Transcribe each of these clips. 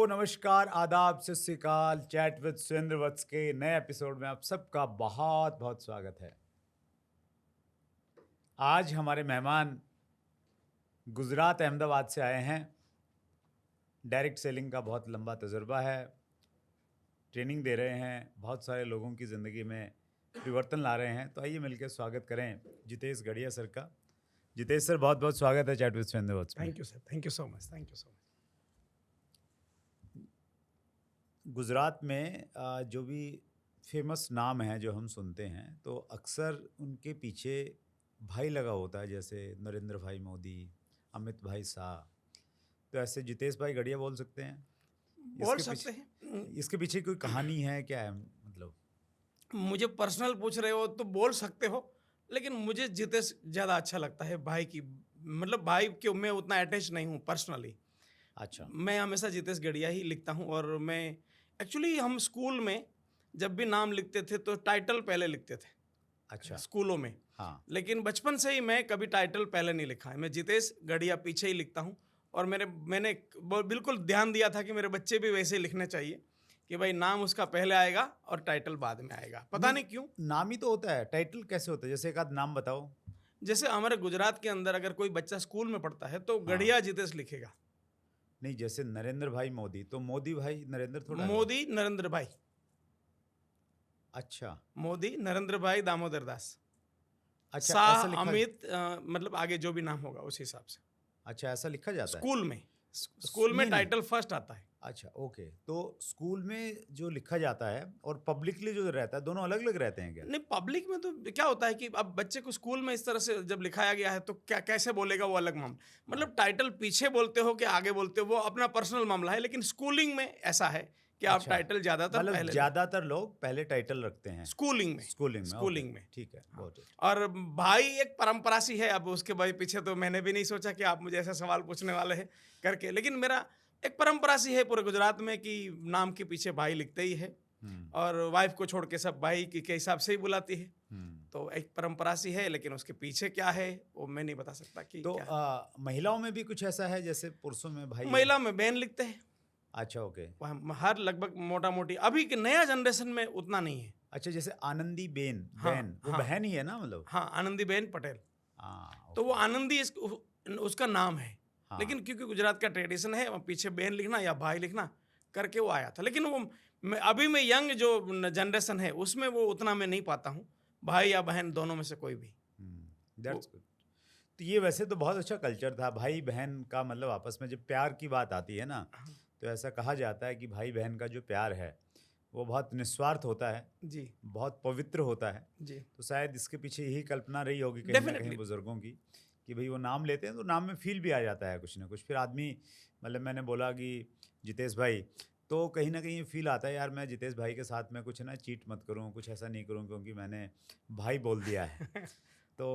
नमस्कार, आदाब, सत श्री अकाल। चैट विद सुरेंद्र वत्स के नए एपिसोड में आप सबका बहुत बहुत स्वागत है। आज हमारे मेहमान गुजरात अहमदाबाद से आए हैं। डायरेक्ट सेलिंग का बहुत लंबा तजुर्बा है, ट्रेनिंग दे रहे हैं, बहुत सारे लोगों की ज़िंदगी में परिवर्तन ला रहे हैं। तो आइए मिलकर स्वागत करें जितेश गढ़िया सर का। जितेश सर, बहुत बहुत स्वागत है चैट विद सुरेंद्र वत्स में। Thank you sir, thank you so much, thank you so much. Gujarat में जो भी फेमस नाम हैं जो हम सुनते हैं, तो अक्सर उनके पीछे भाई लगा होता है, जैसे नरेंद्र भाई मोदी, अमित भाई शाह। तो ऐसे जितेश भाई गढ़िया बोल सकते हैं? बोल इसके सकते हैं। इसके पीछे कोई कहानी है क्या है, मतलब? मुझे पर्सनल पूछ रहे हो तो बोल सकते हो, लेकिन मुझे जितेश ज़्यादा अच्छा लगता है। भाई की मतलब भाई क्यों, मैं उतना अटैच नहीं हूँ पर्सनली। अच्छा। मैं हमेशा जितेश गढ़िया ही लिखता हूँ। और मैं एक्चुअली, हम स्कूल में जब भी नाम लिखते थे तो टाइटल पहले लिखते थे अच्छा। स्कूलों में। हाँ। लेकिन बचपन से ही मैं कभी टाइटल पहले नहीं लिखा है, मैं जितेश गढ़िया पीछे ही लिखता हूँ। और मैंने बिल्कुल ध्यान दिया था कि मेरे बच्चे भी वैसे ही लिखने चाहिए कि भाई नाम उसका पहले आएगा और टाइटल बाद में आएगा। पता नहीं क्यों। नाम ही तो होता है, टाइटल कैसे होता है? जैसे एक आध नाम बताओ। जैसे हमारे गुजरात के अंदर अगर कोई बच्चा स्कूल में पढ़ता है तो हाँ। गढ़िया जितेश लिखेगा। नहीं, जैसे नरेंद्र भाई मोदी, तो मोदी भाई नरेंद्र थोड़ा है वो। मोदी नरेंद्र भाई, अच्छा। मोदी नरेंद्र भाई दामोदर दास, अच्छा, शाह ऐसा लिखा। अमित, मतलब आगे जो भी नाम होगा उस हिसाब से। अच्छा, ऐसा लिखा जाता है। स्कूल में, स्कूल में नहीं नहीं। टाइटल फर्स्ट आता है। अच्छा, ओके। तो स्कूल में जो लिखा जाता है और पब्लिकली जो रहता है, दोनों अलग अलग रहते हैं क्या? नहीं, पब्लिक में तो क्या होता है कि अब बच्चे को स्कूल में इस तरह से जब लिखाया गया है तो क्या कैसे बोलेगा वो अलग मामला। मतलब टाइटल पीछे बोलते हो कि आगे बोलते हो वो अपना पर्सनल मामला है, लेकिन स्कूलिंग में ऐसा है कि आप अच्छा, टाइटल ज्यादातर मतलब पहले ज्यादातर लोग पहले टाइटल रखते हैं स्कूलिंग में। स्कूलिंग में। ओके, स्कूलिंग में। ठीक है, हाँ। Got it. और भाई एक परंपरा सी है। अब उसके भाई पीछे तो मैंने भी नहीं सोचा कि आप मुझे ऐसा सवाल पूछने वाले हैं करके, लेकिन मेरा एक परंपरा सी है पूरे गुजरात में कि नाम के पीछे भाई लिखते ही है। और वाइफ को छोड़ के सब भाई के हिसाब से ही बुलाती है। तो एक परंपरा सी है, लेकिन उसके पीछे क्या है वो मैं नहीं बता सकता कि तो क्या है। महिलाओं में भी कुछ ऐसा है जैसे पुरुषों में भाई है? महिला में बहन लिखते हैं। अच्छा, ओके। हर लगभग मोटा मोटी अभी के नया जनरेशन में उतना नहीं है। अच्छा, जैसे आनंदी बेन, हाँ बहन, वो हाँ बहन ही है ना, मतलब? हाँ, आनंदीबेन पटेल। हाँ, तो वो ओके। आनंदी उसका नाम है। हाँ। लेकिन क्योंकि गुजरात का ट्रेडिशन है, वहाँ पीछे बहन लिखना या भाई लिखना करके वो आया था। लेकिन वो अभी मैं यंग जो जनरेशन है उसमें वो उतना मैं नहीं पाता हूँ, भाई या बहन दोनों में से कोई भी। That's good. तो ये वैसे तो बहुत अच्छा कल्चर था, भाई बहन का मतलब आपस में जब प्यार की बात आती है ना, तो ऐसा कहा जाता है कि भाई बहन का जो प्यार है वो बहुत निस्वार्थ होता है, जी बहुत पवित्र होता है। जी, तो शायद इसके पीछे यही कल्पना रही होगी कहीं ना कहीं डेफिनेटली। बुजुर्गों की, कि भाई वो नाम लेते हैं तो नाम में फील भी आ जाता है कुछ ना कुछ। फिर आदमी, मतलब मैंने बोला कि जितेश भाई, तो कहीं ना कहीं फील आता है, यार मैं जितेश भाई के साथ में कुछ ना चीट मत करूँ, कुछ ऐसा नहीं करूँ क्योंकि मैंने भाई बोल दिया है। तो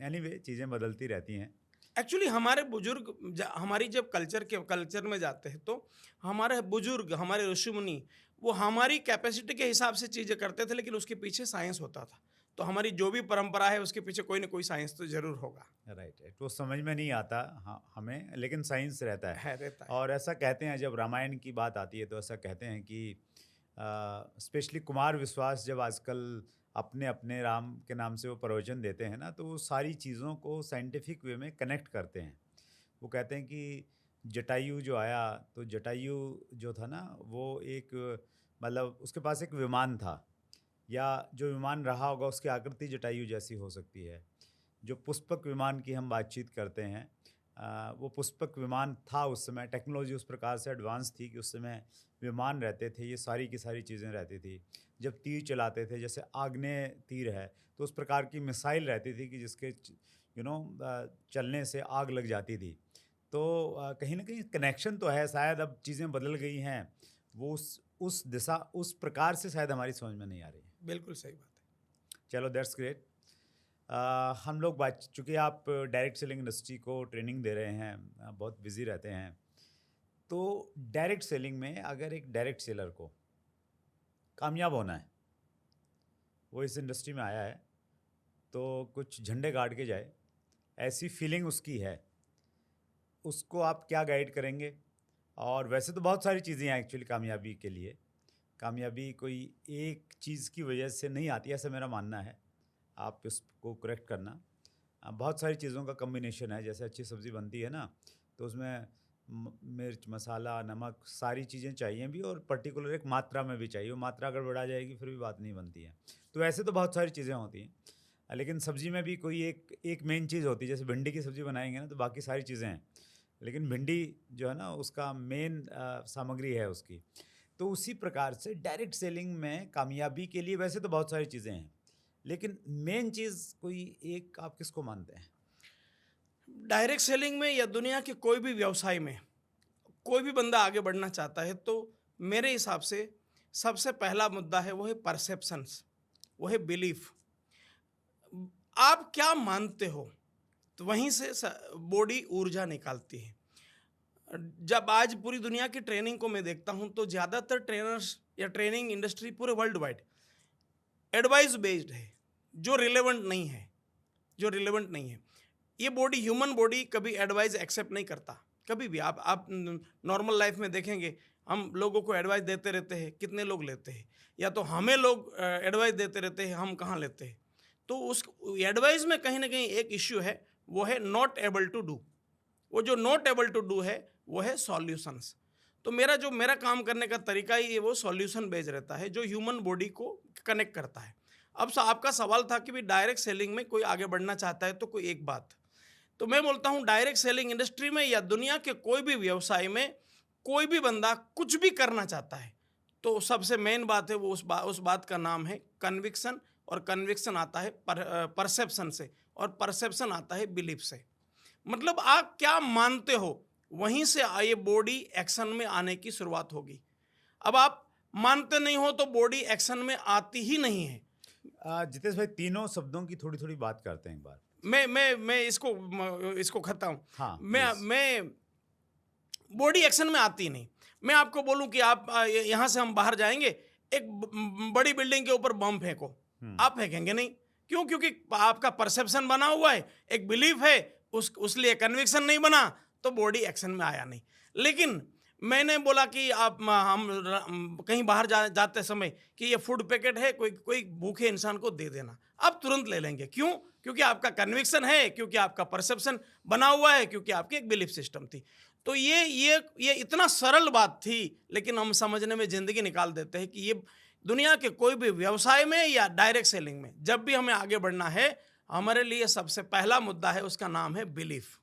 एनीवे, चीज़ें बदलती रहती हैं। एक्चुअली हमारे बुजुर्ग हमारी जब कल्चर में जाते हैं तो हमारे बुजुर्ग, हमारे ऋषि मुनि, वो हमारी कैपेसिटी के हिसाब से चीज़ें करते थे, लेकिन उसके पीछे साइंस होता था। तो हमारी जो भी परंपरा है उसके पीछे कोई ना कोई साइंस तो जरूर होगा। राइट राइट, वो समझ में नहीं आता हाँ हमें, लेकिन साइंस रहता है। है, रहता है। और ऐसा कहते हैं, जब रामायण की बात आती है तो ऐसा कहते हैं कि स्पेशली कुमार विश्वास जब आजकल अपने अपने राम के नाम से वो प्रवचन देते हैं ना, तो वो सारी चीज़ों को साइंटिफिक वे में कनेक्ट करते हैं। वो कहते हैं कि जटायु जो आया, तो जटायु जो था ना, वो एक, मतलब उसके पास एक विमान था, या जो विमान रहा होगा उसकी आकृति जटायु जैसी हो सकती है। जो पुष्पक विमान की हम बातचीत करते हैं, वो पुष्पक विमान था उस समय। टेक्नोलॉजी उस प्रकार से एडवांस थी कि उस समय विमान रहते थे, ये सारी की सारी चीज़ें रहती थी। जब तीर चलाते थे, जैसे आग्नेय तीर है, तो उस प्रकार की मिसाइल रहती थी कि जिसके चलने से आग लग जाती थी। तो कहीं ना कहीं कनेक्शन तो है। शायद अब चीज़ें बदल गई हैं, वो उस दिशा, उस प्रकार से शायद हमारी समझ में नहीं आ रही है। बिल्कुल सही बात है। चलो, दैट्स ग्रेट। हम लोग बात, चूँकि आप डायरेक्ट सेलिंग इंडस्ट्री को ट्रेनिंग दे रहे हैं, बहुत बिजी रहते हैं, तो डायरेक्ट सेलिंग में अगर एक डायरेक्ट सेलर को कामयाब होना है, वो इस इंडस्ट्री में आया है, तो कुछ झंडे गाड़ के जाए ऐसी फीलिंग उसकी है, उसको आप क्या गाइड करेंगे? और वैसे तो बहुत सारी चीज़ें हैं एक्चुअली कामयाबी के लिए। कामयाबी कोई एक चीज़ की वजह से नहीं आती, ऐसा मेरा मानना है। आप इसको करेक्ट करना। बहुत सारी चीज़ों का कॉम्बिनेशन है, जैसे अच्छी सब्ज़ी बनती है ना, तो उसमें मिर्च, मसाला, नमक सारी चीज़ें चाहिए भी, और पर्टिकुलर एक मात्रा में भी चाहिए। वो मात्रा अगर बढ़ा जाएगी फिर भी बात नहीं बनती है। तो ऐसे तो बहुत सारी चीज़ें होती हैं, लेकिन सब्ज़ी में भी कोई एक मेन चीज़ होती है। जैसे भिंडी की सब्ज़ी बनाएंगे ना, तो बाकी सारी चीज़ें हैं, लेकिन भिंडी जो है ना, उसका मेन सामग्री है उसकी। तो उसी प्रकार से डायरेक्ट सेलिंग में कामयाबी के लिए वैसे तो बहुत सारी चीज़ें हैं, लेकिन मेन चीज़ कोई एक आप किसको मानते हैं? डायरेक्ट सेलिंग में या दुनिया के कोई भी व्यवसाय में कोई भी बंदा आगे बढ़ना चाहता है तो मेरे हिसाब से सबसे पहला मुद्दा है वो है परसेप्शंस, वो है बिलीफ। आप क्या मानते हो, तो वहीं से बॉडी ऊर्जा निकालती है। जब आज पूरी दुनिया की ट्रेनिंग को मैं देखता हूं तो ज़्यादातर ट्रेनर्स या ट्रेनिंग इंडस्ट्री पूरे वर्ल्ड वाइड एडवाइस बेस्ड है, जो रिलेवेंट नहीं है, जो रिलेवेंट नहीं है। ये बॉडी, ह्यूमन बॉडी कभी एडवाइस एक्सेप्ट नहीं करता, कभी भी। आप नॉर्मल लाइफ में देखेंगे, हम लोगों को एडवाइस देते रहते हैं, कितने लोग लेते हैं, या तो हमें लोग एडवाइस देते रहते हैं, हम कहाँ लेते हैं। तो उस एडवाइस में कहीं ना कहीं एक इश्यू है, वो है नॉट एबल टू डू। वो जो नॉट एबल टू डू है वो है सॉल्यूशंस। तो मेरा काम करने का तरीका ही वो सॉल्यूशन बेस्ड रहता है, जो ह्यूमन बॉडी को कनेक्ट करता है। अब आपका सवाल था कि भी डायरेक्ट सेलिंग में कोई आगे बढ़ना चाहता है तो कोई एक बात, तो मैं बोलता हूं डायरेक्ट सेलिंग इंडस्ट्री में या दुनिया के कोई भी व्यवसाय में कोई भी बंदा कुछ भी करना चाहता है तो सबसे मेन बात है वो उस बात का नाम है कन्विक्शन। और कन्विक्शन आता है परसेप्शन से, और परसेप्शन आता है बिलीफ से। मतलब आप क्या मानते हो, वहीं से ये बॉडी एक्शन में आने की शुरुआत होगी। अब आप मानते नहीं हो तो बॉडी एक्शन में आती ही नहीं है। जितेश भाई, तीनों शब्दों की थोड़ी थोड़ी बात करते हैं एक बार। मैं इसको खत्म। हाँ, मैं बॉडी एक्शन में आती नहीं। मैं आपको बोलूं कि आप यहां से हम बाहर जाएंगे, एक बड़ी बिल्डिंग के ऊपर बम फेंको, आप फेंकेंगे नहीं। क्यों? क्योंकि आपका परसेप्शन बना हुआ है, एक बिलीफ है, उस लिए कन्विक्शन नहीं बना, तो बॉडी एक्शन में आया नहीं। लेकिन मैंने बोला कि हम कहीं बाहर जाते समय कि ये फूड पैकेट है, कोई भूखे इंसान को दे देना, आप तुरंत ले लेंगे। क्यों? क्योंकि आपका कन्विक्शन है, क्योंकि आपका परसेप्शन बना हुआ है, क्योंकि आपकी एक बिलीफ सिस्टम थी। तो ये इतना सरल बात थी, लेकिन हम समझने में ज़िंदगी निकाल देते हैं कि ये दुनिया के कोई भी व्यवसाय में या डायरेक्ट सेलिंग में जब भी हमें आगे बढ़ना है, हमारे लिए सबसे पहला मुद्दा है, उसका नाम है बिलीफ।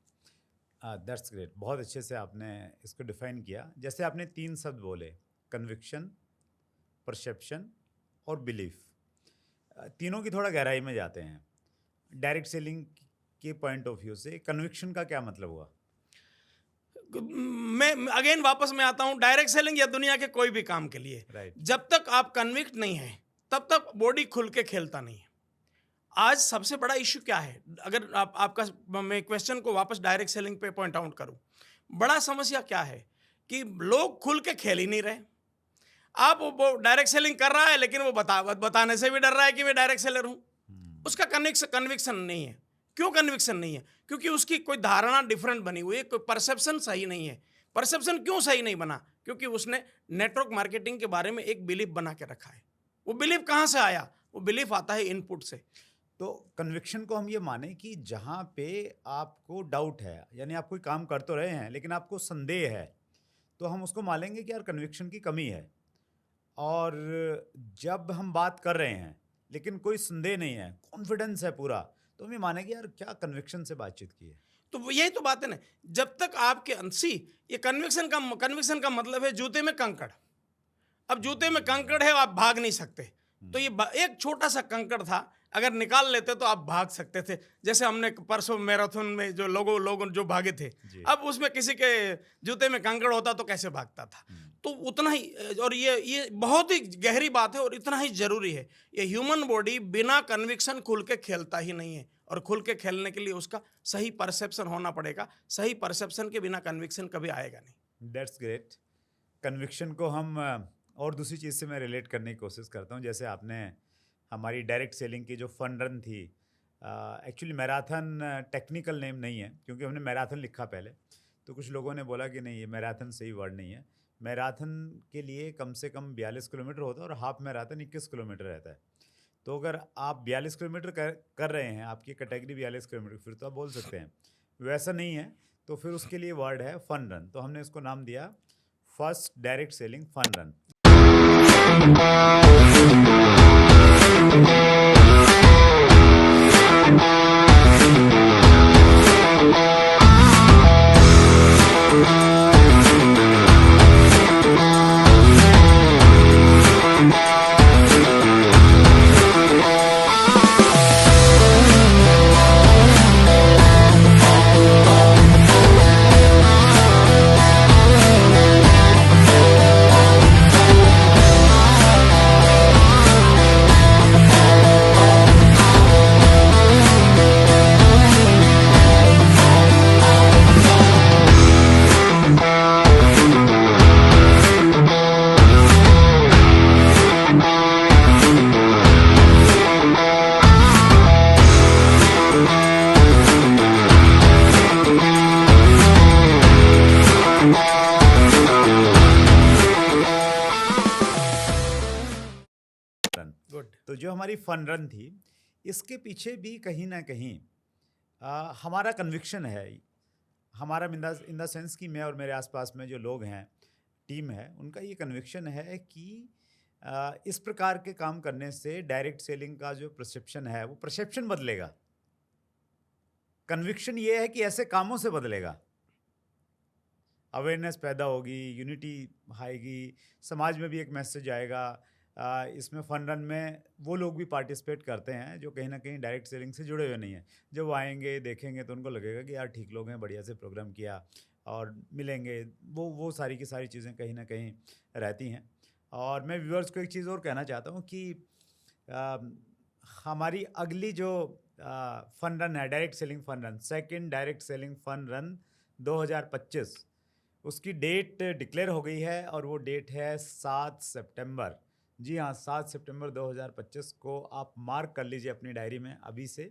That's great. बहुत अच्छे से आपने इसको डिफाइन किया। जैसे आपने 3 शब्द बोले, कन्विक्शन, परसेप्शन और बिलीफ। तीनों की थोड़ा गहराई में जाते हैं। डायरेक्ट सेलिंग के पॉइंट ऑफ व्यू से कन्विक्शन का क्या मतलब हुआ? मैं अगेन वापस में आता हूं, डायरेक्ट सेलिंग या दुनिया के कोई भी काम के लिए, जब तक आप कन्विक्ट नहीं है तब तक बॉडी खुल के खेलता नहीं है। आज सबसे बड़ा इश्यू क्या है, अगर आपका मैं क्वेश्चन को वापस डायरेक्ट सेलिंग पे पॉइंट आउट करूं, बड़ा समस्या क्या है कि लोग खुल के खेल ही नहीं रहे। आप वो डायरेक्ट सेलिंग कर रहा है, लेकिन वो बताने से भी डर रहा है कि मैं डायरेक्ट सेलर हूं। उसका कन्विक्शन नहीं है। क्यों कन्विक्शन नहीं है? क्योंकि उसकी कोई धारणा डिफरेंट बनी हुई है, कोई परसेप्शन सही नहीं है। परसेप्शन क्यों सही नहीं बना? क्योंकि उसने नेटवर्क मार्केटिंग के बारे में एक बिलीफ बना के रखा है। वो बिलीफ कहाँ से आया? वो बिलीफ आता है इनपुट से। तो कन्विक्शन को हम ये माने कि जहाँ पे आपको डाउट है, यानी आप कोई काम कर तो रहे हैं लेकिन आपको संदेह है, तो हम उसको मानेंगे कि यार कन्विक्शन की कमी है। और जब हम बात कर रहे हैं लेकिन कोई संदेह नहीं है, कॉन्फिडेंस है पूरा, तो हम ये मानेंगे यार क्या कन्विक्शन से बातचीत की है। तो यही तो बात है ना, जब तक आपके अंशी ये कन्विक्शन का मतलब है जूते में कंकड़। अब जूते में कंकड़ है, आप भाग नहीं सकते। तो ये एक छोटा सा कंकड़ था, अगर निकाल लेते तो आप भाग सकते थे। जैसे हमने परसों मैराथन में जो लोग जो भागे थे, अब उसमें किसी के जूते में कंकड़ होता तो कैसे भागता था। तो उतना ही, और ये बहुत ही गहरी बात है और इतना ही जरूरी है। ये ह्यूमन बॉडी बिना कन्विक्शन खुल के खेलता ही नहीं है, और खुल के खेलने के लिए उसका सही परसेप्शन होना पड़ेगा। सही परसेप्शन के बिना कन्विक्शन कभी आएगा नहीं। That's great. कन्विक्शन को हम और दूसरी चीज़ से मैं रिलेट करने की कोशिश करता हूँ। जैसे आपने हमारी डायरेक्ट सेलिंग की जो फन रन थी, एक्चुअली मैराथन टेक्निकल नेम नहीं है क्योंकि हमने मैराथन लिखा पहले, तो कुछ लोगों ने बोला कि नहीं, ये मैराथन सही वर्ड नहीं है। मैराथन के लिए कम से कम 42 किलोमीटर होता है और हाफ मैराथन 21 किलोमीटर रहता है। तो अगर आप 42 किलोमीटर कर रहे हैं, आपकी कैटेगरी 42 किलोमीटर, फिर तो आप बोल सकते हैं। वैसा नहीं है, तो फिर उसके लिए वर्ड है फन रन। तो हमने इसको नाम दिया first direct selling fun run. Good. तो जो हमारी फन रन थी, इसके पीछे भी कहीं ना कहीं हमारा कन्विक्शन है। हमारा इन द सेंस कि मैं और मेरे आसपास में जो लोग हैं, टीम है, उनका ये कन्विक्शन है कि इस प्रकार के काम करने से डायरेक्ट सेलिंग का जो परसेप्शन है, वो परसेप्शन बदलेगा। कन्विक्शन ये है कि ऐसे कामों से बदलेगा। अवेयरनेस पैदा होगी, यूनिटी आएगी, समाज में भी एक मैसेज आएगा। इसमें फ़न रन में वो लोग भी पार्टिसिपेट करते हैं जो कहीं ना कहीं डायरेक्ट सेलिंग से जुड़े हुए नहीं हैं। जब वो आएंगे, देखेंगे, तो उनको लगेगा कि यार ठीक लोग हैं, बढ़िया से प्रोग्राम किया, और मिलेंगे। वो सारी की सारी चीज़ें कहीं ना कहीं रहती हैं। और मैं व्यूअर्स को एक चीज़ और कहना चाहता हूँ कि आ, हमारी अगली जो फ़न रन है, डायरेक्ट सेलिंग फ़न रन, सेकेंड डायरेक्ट सेलिंग फ़न रन 2025, उसकी डेट डिक्लेयर हो गई है और वो डेट है 7 सितंबर। जी हाँ, 7 सितंबर 2025 को आप मार्क कर लीजिए अपनी डायरी में अभी से।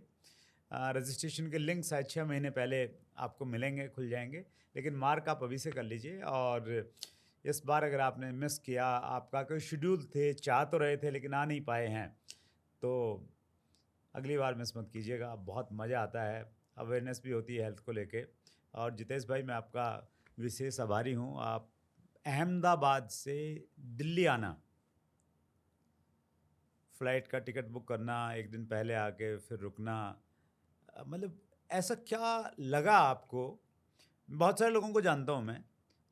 रजिस्ट्रेशन के लिंक शायद 6 महीने पहले आपको मिलेंगे, खुल जाएंगे, लेकिन मार्क आप अभी से कर लीजिए। और इस बार अगर आपने मिस किया, आपका कोई शेड्यूल थे, चाह तो रहे थे लेकिन आ नहीं पाए हैं, तो अगली बार मिस मत कीजिएगा। बहुत मज़ा आता है, अवेयरनेस भी होती है हेल्थ को लेके। और जितेश भाई, मैं आपका विशेष आभारी हूँ। आप अहमदाबाद से दिल्ली आना, फ़्लाइट का टिकट बुक करना, एक दिन पहले आके फिर रुकना, मतलब ऐसा क्या लगा आपको? बहुत सारे लोगों को जानता हूँ मैं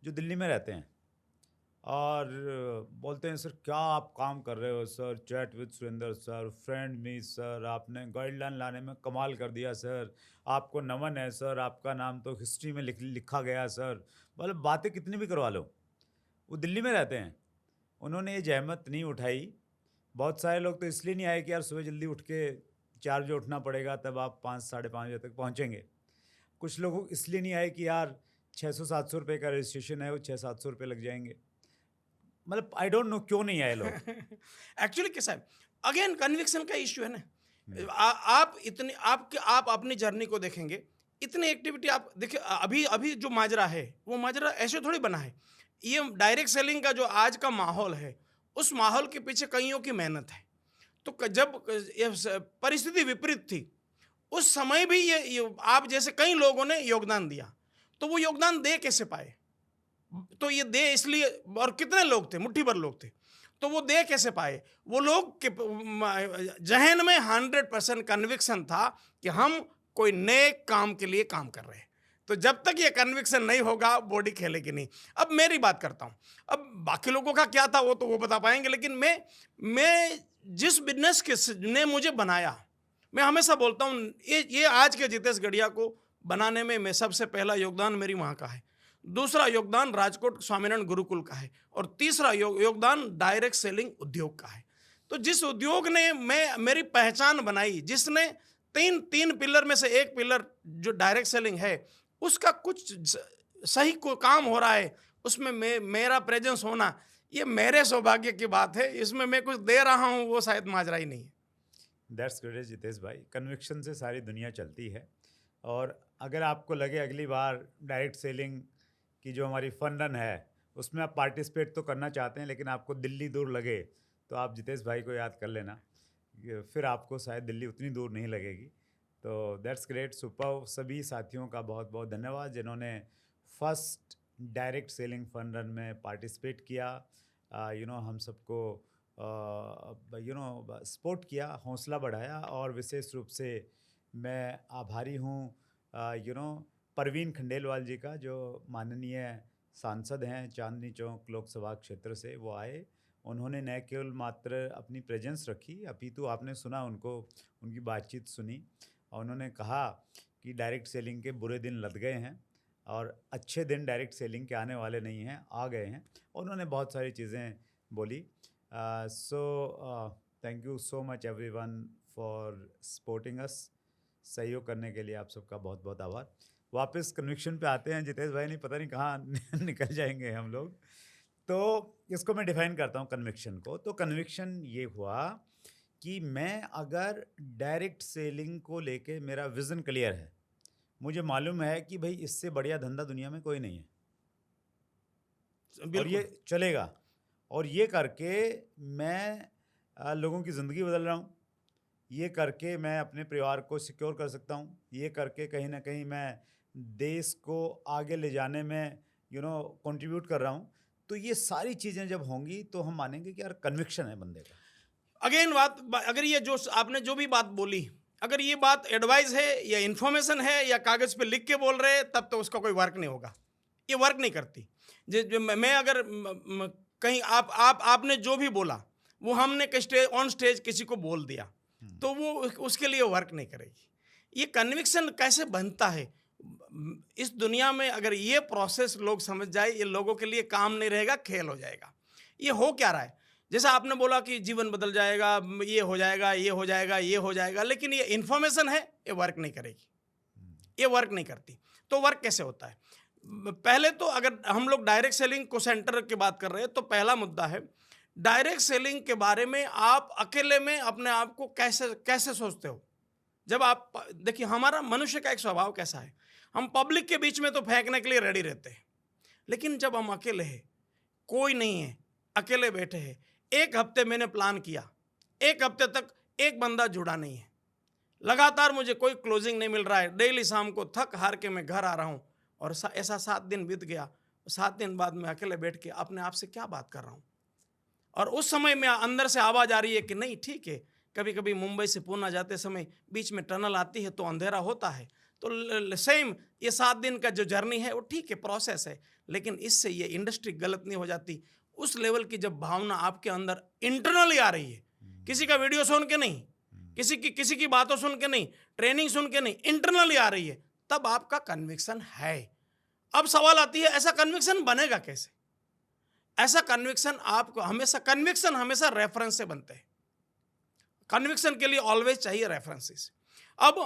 जो दिल्ली में रहते हैं और बोलते हैं, सर क्या आप काम कर रहे हो sir, chat with Surendra sir, friend me sir, आपने गाइडलाइन लाने में कमाल कर दिया सर, आपको नमन है सर, आपका नाम तो हिस्ट्री में लिखा गया सर। मतलब बातें कितनी भी करवा लो, वो दिल्ली में रहते हैं, उन्होंने ये जहमत नहीं उठाई। बहुत सारे लोग तो इसलिए नहीं आए कि यार सुबह जल्दी उठ के 4 बजे उठना पड़ेगा, तब आप 5 साढ़े 5 बजे तक पहुँचेंगे। कुछ लोग इसलिए नहीं आए कि यार 600-700 रुपये का रजिस्ट्रेशन है, वो 600-700 रुपये लग जाएंगे। मतलब आई डोंट नो क्यों नहीं आए लोग। एक्चुअली कैसा है, अगेन कन्विक्शन का इश्यू है ना। आप इतने आप अपनी जर्नी को देखेंगे, इतनी एक्टिविटी आप देखिए। अभी अभी जो माजरा है, वो माजरा ऐसे थोड़ी बना है। ये डायरेक्ट सेलिंग का जो आज का माहौल है, उस माहौल के पीछे कईयों की मेहनत है। तो जब परिस्थिति विपरीत थी, उस समय भी ये आप जैसे कई लोगों ने योगदान दिया, तो वो योगदान दे कैसे पाए? तो ये दे इसलिए, और कितने लोग थे, मुट्ठी भर लोग थे, तो वो दे कैसे पाए? वो लोग के जहन में 100% कन्विक्शन था कि हम कोई नए काम के लिए काम कर रहे हैं। तो जब तक ये कन्विक्शन नहीं होगा, बॉडी खेलेगी नहीं। अब मेरी बात करता हूँ, अब बाकी लोगों का क्या था वो तो वो बता पाएंगे, लेकिन मैं जिस बिजनेस के ने मुझे बनाया, मैं हमेशा बोलता हूँ, ये आज के जितेश गढ़िया को बनाने में मैं सबसे पहला योगदान मेरी माँ का है, दूसरा योगदान राजकोट स्वामीनारायण गुरुकुल का है, और तीसरा योगदान डायरेक्ट सेलिंग उद्योग का है। तो जिस उद्योग ने मेरी पहचान बनाई, जिसने तीन पिलर में से एक पिलर जो डायरेक्ट सेलिंग है, उसका कुछ सही को काम हो रहा है, उसमें मेरा प्रेजेंस होना, ये मेरे सौभाग्य की बात है। इसमें मैं कुछ दे रहा हूँ, वो शायद माजरा ही नहीं है। दैट्स ग्रेट जितेश भाई, कन्विक्शन से सारी दुनिया चलती है। और अगर आपको लगे अगली बार डायरेक्ट सेलिंग कि जो हमारी फन रन है उसमें आप पार्टिसिपेट तो करना चाहते हैं, लेकिन आपको दिल्ली दूर लगे तो आप जितेश भाई को याद कर लेना, फिर आपको शायद दिल्ली उतनी दूर नहीं लगेगी। तो दैट्स ग्रेट, सुपर। सभी साथियों का बहुत बहुत धन्यवाद जिन्होंने first direct selling fun run में पार्टिसिपेट किया, हम सबको सपोर्ट किया, हौसला बढ़ाया। और विशेष रूप से मैं आभारी हूँ परवीन खंडेलवाल जी का, जो माननीय सांसद हैं चांदनी चौक लोकसभा क्षेत्र से। वो आए, उन्होंने न केवल मात्र अपनी प्रेजेंस रखी, अपितु आपने सुना उनको, उनकी बातचीत सुनी, और उन्होंने कहा कि डायरेक्ट सेलिंग के बुरे दिन लद गए हैं और अच्छे दिन डायरेक्ट सेलिंग के आने वाले नहीं हैं, आ गए हैं। उन्होंने बहुत सारी चीज़ें बोली। So thank you so much everyone for supporting us. सहयोग करने के लिए आप सबका बहुत बहुत आभार। वापस कन्विक्शन पे आते हैं, जितेश भाई नहीं पता नहीं कहाँ निकल जाएंगे हम लोग। तो इसको मैं डिफाइन करता हूँ कन्विक्शन को। तो कन्विक्शन ये हुआ कि मैं अगर डायरेक्ट सेलिंग को लेके मेरा विज़न क्लियर है, मुझे मालूम है कि भाई इससे बढ़िया धंधा दुनिया में कोई नहीं है और ये चलेगा, और ये करके मैं लोगों की ज़िंदगी बदल रहा हूँ, ये करके मैं अपने परिवार को सिक्योर कर सकता हूँ, ये करके कहीं ना कहीं मैं देश को आगे ले जाने में कंट्रीब्यूट कर रहा हूँ। तो ये सारी चीज़ें जब होंगी तो हम मानेंगे कि यार कन्विक्शन है बंदे का। अगेन अगर ये जो आपने जो भी बात बोली, अगर ये बात एडवाइस है या इन्फॉर्मेशन है या कागज़ पे लिख के बोल रहे हैं, तब तो उसका कोई वर्क नहीं होगा, ये वर्क नहीं करती। जो मैं अगर कहीं आपने जो भी बोला वो हमने ऑन स्टेज किसी को बोल दिया तो वो उसके लिए वर्क नहीं करेगी। ये कन्विक्शन कैसे बनता है इस दुनिया में, अगर ये प्रोसेस लोग समझ जाए, ये लोगों के लिए काम नहीं रहेगा, खेल हो जाएगा। ये हो क्या रहा है, जैसा आपने बोला कि जीवन बदल जाएगा, ये हो जाएगा, ये हो जाएगा, ये हो जाएगा, लेकिन ये इन्फॉर्मेशन है, ये वर्क नहीं करेगी, ये वर्क नहीं करती। तो वर्क कैसे होता है? पहले तो अगर हम लोग डायरेक्ट सेलिंग को सेंटर की बात कर रहे हैं तो पहला मुद्दा है डायरेक्ट सेलिंग के बारे में आप अकेले में अपने आप को कैसे सोचते हो। जब आप देखिए, हमारा मनुष्य का एक स्वभाव कैसा है, हम पब्लिक के बीच में तो फेंकने के लिए रेडी रहते हैं, लेकिन जब हम अकेले हैं, कोई नहीं है, अकेले बैठे हैं, एक हफ्ते मैंने प्लान किया, एक हफ्ते तक एक बंदा जुड़ा नहीं है, लगातार मुझे कोई क्लोजिंग नहीं मिल रहा है, डेली शाम को थक हार के मैं घर आ रहा हूँ, और ऐसा 7 दिन बीत गया। 7 दिन बाद मैं अकेले बैठ के अपने आप से क्या बात कर रहा हूँ, और उस समय में अंदर से आवाज़ आ रही है कि नहीं ठीक है, कभी कभी मुंबई से पूना जाते समय बीच में टनल आती है तो अंधेरा होता है, तो सेम ये 7 दिन का जो जर्नी है वो ठीक है, प्रोसेस है, लेकिन इससे ये इंडस्ट्री गलत नहीं हो जाती। उस लेवल की जब भावना आपके अंदर इंटरनली आ रही है, किसी का वीडियो सुन के नहीं, किसी की बातों सुन के नहीं, ट्रेनिंग सुन के नहीं, इंटरनली आ रही है, तब आपका कन्विक्शन है। अब सवाल आती है ऐसा कन्विक्शन बनेगा कैसे? ऐसा कन्विक्शन हमेशा रेफरेंस से बनते हैं। कन्विक्शन के लिए ऑलवेज चाहिए रेफरेंसेस। अब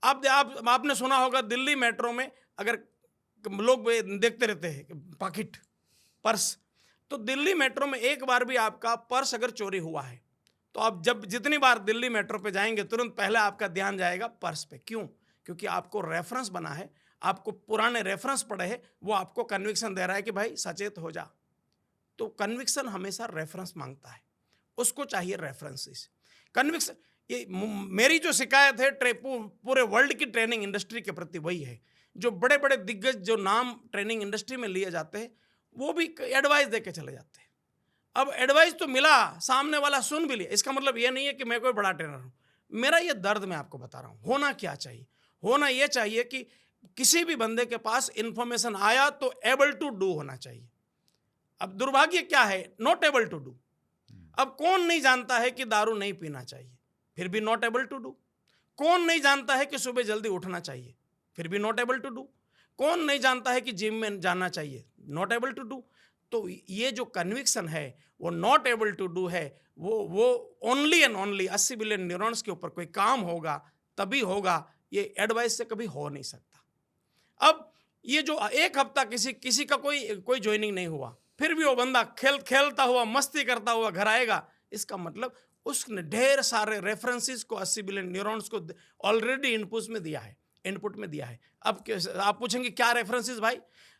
आपने सुना होगा दिल्ली मेट्रो में अगर लोग देखते रहते हैं पॉकेट पर्स, तो दिल्ली मेट्रो में एक बार भी आपका पर्स अगर चोरी हुआ है तो आप जितनी बार दिल्ली मेट्रो पे जाएंगे तुरंत पहले आपका ध्यान जाएगा पर्स पे। क्यों? क्योंकि आपको रेफरेंस बना है, आपको पुराने रेफरेंस पड़े हैं, वो आपको कन्विक्शन दे रहा है कि भाई सचेत हो जा। तो कन्विक्शन हमेशा रेफरेंस मांगता है, उसको चाहिए रेफरेंसेस। कन्विक्शन, ये मेरी जो शिकायत है पूरे वर्ल्ड की ट्रेनिंग इंडस्ट्री के प्रति वही है। जो बड़े बड़े दिग्गज जो नाम ट्रेनिंग इंडस्ट्री में लिए जाते हैं वो भी एडवाइस दे के चले जाते हैं। अब एडवाइस तो मिला, सामने वाला सुन भी लिया, इसका मतलब ये नहीं है कि मैं कोई बड़ा ट्रेनर हूँ। मेरा ये दर्द मैं आपको बता रहा हूँ। होना क्या चाहिए? होना ये चाहिए कि किसी भी बंदे के पास इंफॉर्मेशन आया तो एबल टू डू होना चाहिए। अब दुर्भाग्य क्या है, नॉट एबल टू डू। अब कौन नहीं जानता है कि दारू नहीं पीना चाहिए, फिर भी नॉट एबल टू डू। कौन नहीं जानता है कि सुबह जल्दी उठना चाहिए, फिर भी नॉट एबल टू डू। कौन नहीं जानता है कि जिम में जाना चाहिए, नॉट एबल टू डू। तो ये जो कन्विक्शन है वो नॉट एबल टू डू है, वो only and only 80 billion neurons के ऊपर कोई काम होगा तभी होगा, ये एडवाइस से कभी हो नहीं सकता। अब ये जो एक हफ्ता किसी का कोई ज्वाइनिंग नहीं हुआ, फिर भी वो बंदा खेलता हुआ मस्ती करता हुआ घर आएगा, इसका मतलब उसने ढेर सारे रेफरेंसेस को 80 बिलियन न्यूरॉन्स को ऑलरेडी इनपुट में दिया है। अब आप पूछेंगे क्या रेफरेंसेस भाई?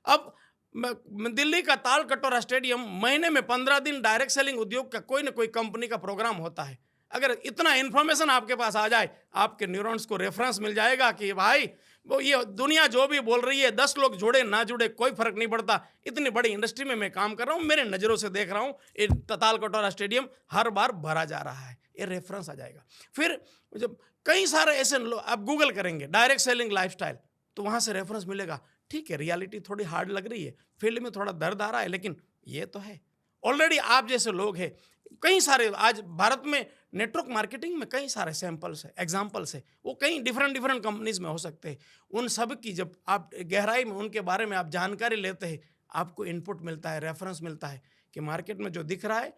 अब दिल्ली का ताल कटोरा स्टेडियम महीने में 15 दिन डायरेक्ट सेलिंग उद्योग का कोई ना कोई कंपनी का प्रोग्राम होता है। अगर इतना इन्फॉर्मेशन आपके पास आ जाए, आपके न्यूरॉन्स को रेफरेंस मिल जाएगा कि भाई वो ये दुनिया जो भी बोल रही है, 10 लोग जुड़े ना जुड़े कोई फर्क नहीं पड़ता। इतनी बड़ी इंडस्ट्री में मैं काम कर रहा हूँ, मेरे नज़रों से देख रहा हूँ, ये ताल कटोरा स्टेडियम हर बार भरा जा रहा है, ये रेफरेंस आ जाएगा। फिर जब कई सारे ऐसे आप गूगल करेंगे डायरेक्ट सेलिंग लाइफस्टाइल, तो वहाँ से रेफरेंस मिलेगा। ठीक है, रियलिटी थोड़ी हार्ड लग रही है, फील्ड में थोड़ा दर्द आ रहा है, लेकिन ये तो है। ऑलरेडी आप जैसे लोग हैं, कई सारे आज भारत में नेटवर्क मार्केटिंग में कई सारे सैंपल्स है, एग्जाम्पल्स है, वो कई डिफरेंट कंपनीज में हो सकते हैं। उन सब की जब आप गहराई में उनके बारे में आप जानकारी लेते हैं, आपको इनपुट मिलता है, रेफरेंस मिलता है कि मार्केट में जो दिख रहा है,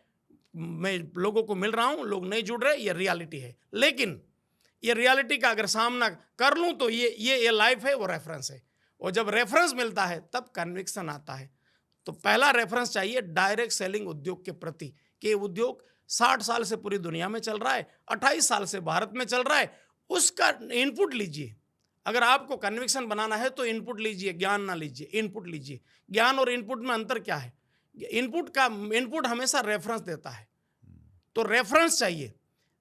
मैं लोगों को मिल रहा हूँ, लोग नहीं जुड़ रहे, ये रियलिटी है। लेकिन ये रियलिटी का अगर सामना कर लूँ तो ये लाइफ है, वो रेफरेंस है। और जब रेफरेंस मिलता है तब कन्विक्शन आता है। तो पहला रेफरेंस चाहिए डायरेक्ट सेलिंग उद्योग के प्रति, कि उद्योग 60 साल से पूरी दुनिया में चल रहा है, 28 साल से भारत में चल रहा है, उसका इनपुट लीजिए। अगर आपको कन्विक्शन बनाना है तो इनपुट लीजिए, ज्ञान ना लीजिए, इनपुट लीजिए। ज्ञान और इनपुट में अंतर क्या है? इनपुट हमेशा रेफरेंस देता है, तो रेफरेंस चाहिए।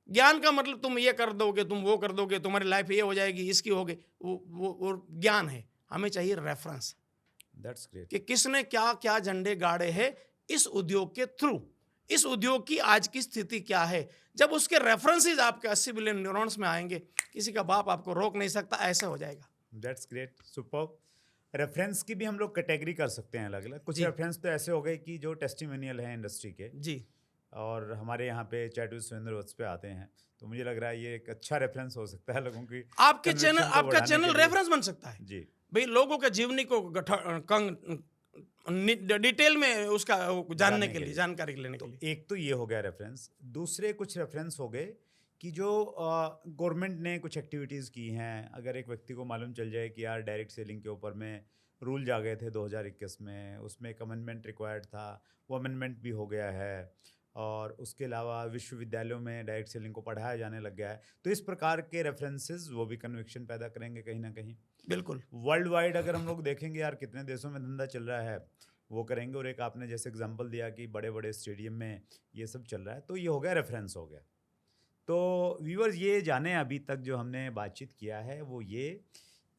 ज्ञान का मतलब तुम ये कर दोगे, तुम वो कर दोगे, तुम्हारी लाइफ ये हो जाएगी, इसकी होगी, वो ज्ञान है। हमें चाहिए रेफरेंस। That's great. कि किसने क्या क्या झंडे गाड़े हैं इस उद्योग के थ्रू, इस उद्योग की आज की स्थिति क्या है। जब उसके रेफरेंसेस आपके 80 बिलियन न्यूरॉन्स में आएंगे, किसी का बाप आपको रोक नहीं सकता, ऐसे हो जाएगा। That's great, superb. रेफरेंस की भी हम लोग कैटेगरी कर सकते हैं अलग अलग। कुछ रेफरेंस तो ऐसे हो गए कि जो टेस्टिमोनियल हैं इंडस्ट्री के जी, और हमारे यहाँ पे चैट विद सुरेंद्र वत्स पे आते हैं, तो मुझे लग रहा है ये एक अच्छा रेफरेंस हो सकता है लोगों की। आपके चैनल, आपका चैनल रेफरेंस बन सकता है जी भाई, लोगों के जीवनी को डिटेल में उसका जानने के लिए, जानकारी लेने के लिए। एक तो ये हो गया रेफरेंस। दूसरे कुछ रेफरेंस हो गए कि जो गवर्नमेंट ने कुछ एक्टिविटीज़ की हैं। अगर एक व्यक्ति को मालूम चल जाए कि यार डायरेक्ट सेलिंग के ऊपर में रूल जा गए थे 2021 में, उसमें एक अमेंडमेंट रिक्वायर्ड था, वो अमेंडमेंट भी हो गया है, और उसके अलावा विश्वविद्यालयों में डायरेक्ट सेलिंग को पढ़ाया जाने लग गया है। तो इस प्रकार के रेफरेंसेस वो भी कन्विक्शन पैदा करेंगे कहीं ना कहीं। बिल्कुल। वर्ल्ड वाइड अगर हम लोग देखेंगे यार कितने देशों में धंधा चल रहा है, वो करेंगे। और एक आपने जैसे एग्जांपल दिया कि बड़े बड़े स्टेडियम में ये सब चल रहा है, तो ये हो गया रेफरेंस हो गया। तो व्यूअर्स, ये जाने अभी तक जो हमने बातचीत किया है वो ये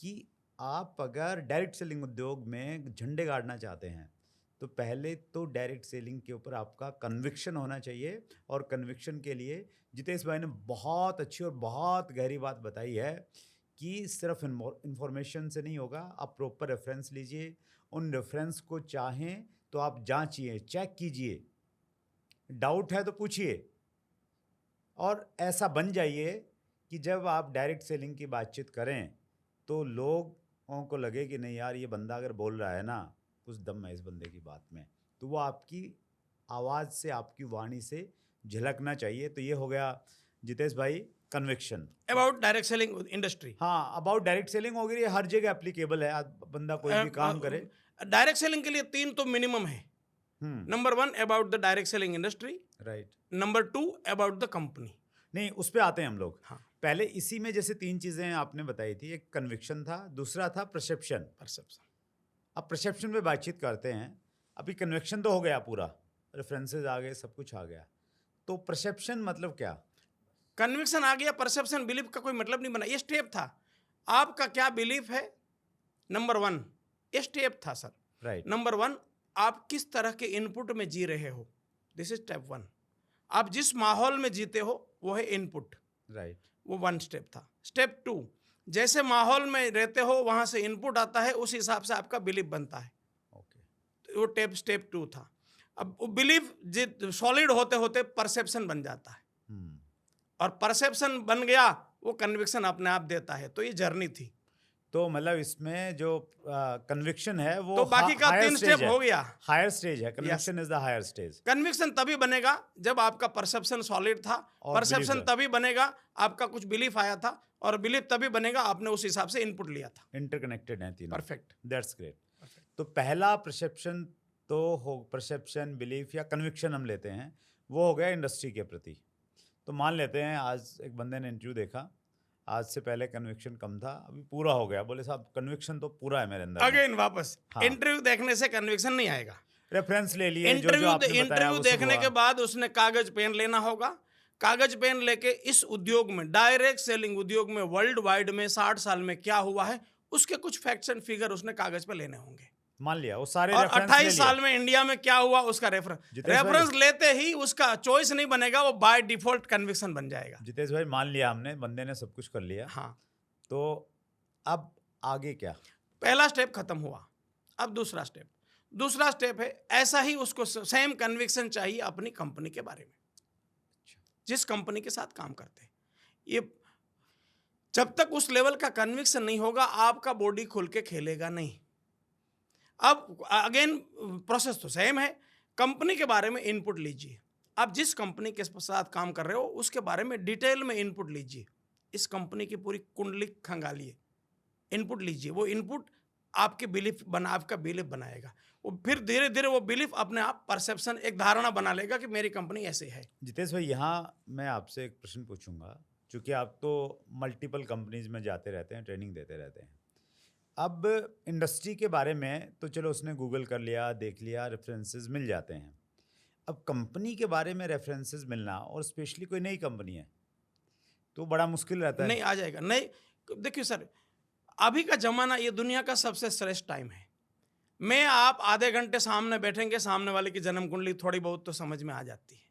कि आप अगर डायरेक्ट सेलिंग उद्योग में झंडे गाड़ना चाहते हैं तो पहले तो डायरेक्ट सेलिंग के ऊपर आपका कन्विक्शन होना चाहिए। और कन्विक्शन के लिए जितेश भाई ने बहुत अच्छी और बहुत गहरी बात बताई है कि सिर्फ इंफॉर्मेशन से नहीं होगा, आप प्रॉपर रेफरेंस लीजिए। उन रेफरेंस को चाहें तो आप जांचिए, चेक कीजिए, डाउट है तो पूछिए, और ऐसा बन जाइए कि जब आप डायरेक्ट सेलिंग की बातचीत करें तो लोगों को लगे कि नहीं यार, ये बंदा अगर बोल रहा है ना, कुछ दम है इस बंदे की बात में, तो वो आपकी आवाज़ से, आपकी वाणी से झलकना चाहिए। तो ये हो गया जितेश भाई conviction about direct selling industry. हाँ, अबाउट डायरेक्ट सेलिंग हो गई, ये हर जगह एप्लीकेबल है। आज बंदा कोई भी काम करे, डायरेक्ट सेलिंग के लिए 3 तो मिनिमम है। Number 1 about the direct selling industry, right. Number 2 about the company. नहीं, उस पे आते हैं हम लोग। हाँ, पहले इसी में जैसे 3 चीज़ें आपने बताई थी, एक कन्विक्शन था, दूसरा था परसेप्शन। अब परसेप्शन पे बातचीत करते हैं। अभी कन्विक्शन तो हो गया पूरा, रेफरेंसेस आ गए, सब कुछ आ गया, तो परसेप्शन मतलब क्या? कन्विक्शन आ गया, परसेप्शन बिलीफ का कोई मतलब नहीं बना। ये स्टेप था, आपका क्या बिलीफ है, नंबर 1 ये स्टेप था सर। राइट। नंबर 1, आप किस तरह के इनपुट में जी रहे हो, दिस इज स्टेप 1। आप जिस माहौल में जीते हो वो है इनपुट, राइट। वो 1 स्टेप था। स्टेप 2, जैसे माहौल में रहते हो वहां से इनपुट आता है, उस हिसाब से आपका बिलीफ बनता है। ओके। तो वो स्टेप 2 था। अब वो बिलीफ सॉलिड होते होते परसेप्शन बन जाता है, और परसेप्शन बन गया, वो कन्विक्शन अपने आप देता है। तो ये जर्नी थी। तो मतलब इसमें जो कन्विक्शन है वो तो बाकी का 3 स्टेप हो गया। हायर स्टेज है, conviction is the higher stage. Conviction तभी बनेगा जब आपका परसेप्शन सॉलिड था, परसेप्शन तभी बनेगा आपका कुछ बिलीफ आया था, और बिलीफ तभी बनेगा आपने उस हिसाब से इनपुट लिया था। इंटरकनेक्टेड है तीनों। Perfect, that's great. तो पहला परसेप्शन तो हो, परसेप्शन, बिलीफ या कन्विक्शन हम लेते हैं, वो हो गया इंडस्ट्री के प्रति। तो मान लेते हैं आज एक बंदे ने इंटरव्यू देखा, आज से पहले कन्विक्शन कम था, अभी पूरा हो गया। बोले साहब कन्विक्शन तो पूरा है मेरे अंदर में। अगेन वापस हाँ। इंटरव्यू देखने से कन्विक्शन नहीं आएगा। रेफरेंस ले लिए, जो जो आपने बताया इंटरव्यू वो सब देखने हुआ। के बाद उसने कागज पेन लेना होगा। कागज पेन लेके इस उद्योग में, डायरेक्ट सेलिंग उद्योग में वर्ल्ड वाइड में 60 साल में क्या हुआ है, उसके कुछ फैक्ट्स एंड फिगर उसने कागज पे लेने होंगे। मान लिया वो सारे और रेफरेंस ले 28 साल लिए। में इंडिया में क्या हुआ उसका जितेश भाई- रेफरेंस लेते ही उसका चॉइस नहीं बनेगा, वो बाय डिफॉल्ट कन्विक्शन बन जाएगा। जितेश भाई मान लिया हमने, बंदे ने सब कुछ कर लिया, हाँ, तो अब आगे क्या? पहला स्टेप खत्म हुआ। अब दूसरा स्टेप है, ऐसा ही उसको सेम कन्विक्शन चाहिए अपनी कंपनी के बारे में, जिस कंपनी के साथ काम करते हैं। ये जब तक उस लेवल का कन्विक्शन नहीं होगा, आपका बॉडी खुल के खेलेगा नहीं। अब अगेन प्रोसेस तो सेम है। कंपनी के बारे में इनपुट लीजिए। आप जिस कंपनी के साथ काम कर रहे हो उसके बारे में डिटेल में इनपुट लीजिए। इस कंपनी की पूरी कुंडली खंगालिए, इनपुट लीजिए। वो इनपुट आपके आपका बिलीफ बनाएगा। वो फिर धीरे धीरे वो बिलीफ अपने आप परसेप्शन, एक धारणा बना लेगा कि मेरी कंपनी ऐसे है। जितेश भाई यहाँ मैं आपसे एक प्रश्न पूछूंगा, क्योंकि आप तो मल्टीपल कंपनीज में जाते रहते हैं, ट्रेनिंग देते रहते हैं। अब इंडस्ट्री के बारे में तो चलो उसने गूगल कर लिया, देख लिया, रेफरेंसेस मिल जाते हैं। अब कंपनी के बारे में रेफरेंसेस मिलना, और स्पेशली कोई नई कंपनी है तो बड़ा मुश्किल रहता है। नहीं आ जाएगा। नहीं, देखिए सर, अभी का जमाना ये दुनिया का सबसे श्रेष्ठ टाइम है। मैं आप आधे घंटे सामने बैठेंगे, सामने वाले की जन्म कुंडली थोड़ी बहुत तो समझ में आ जाती है।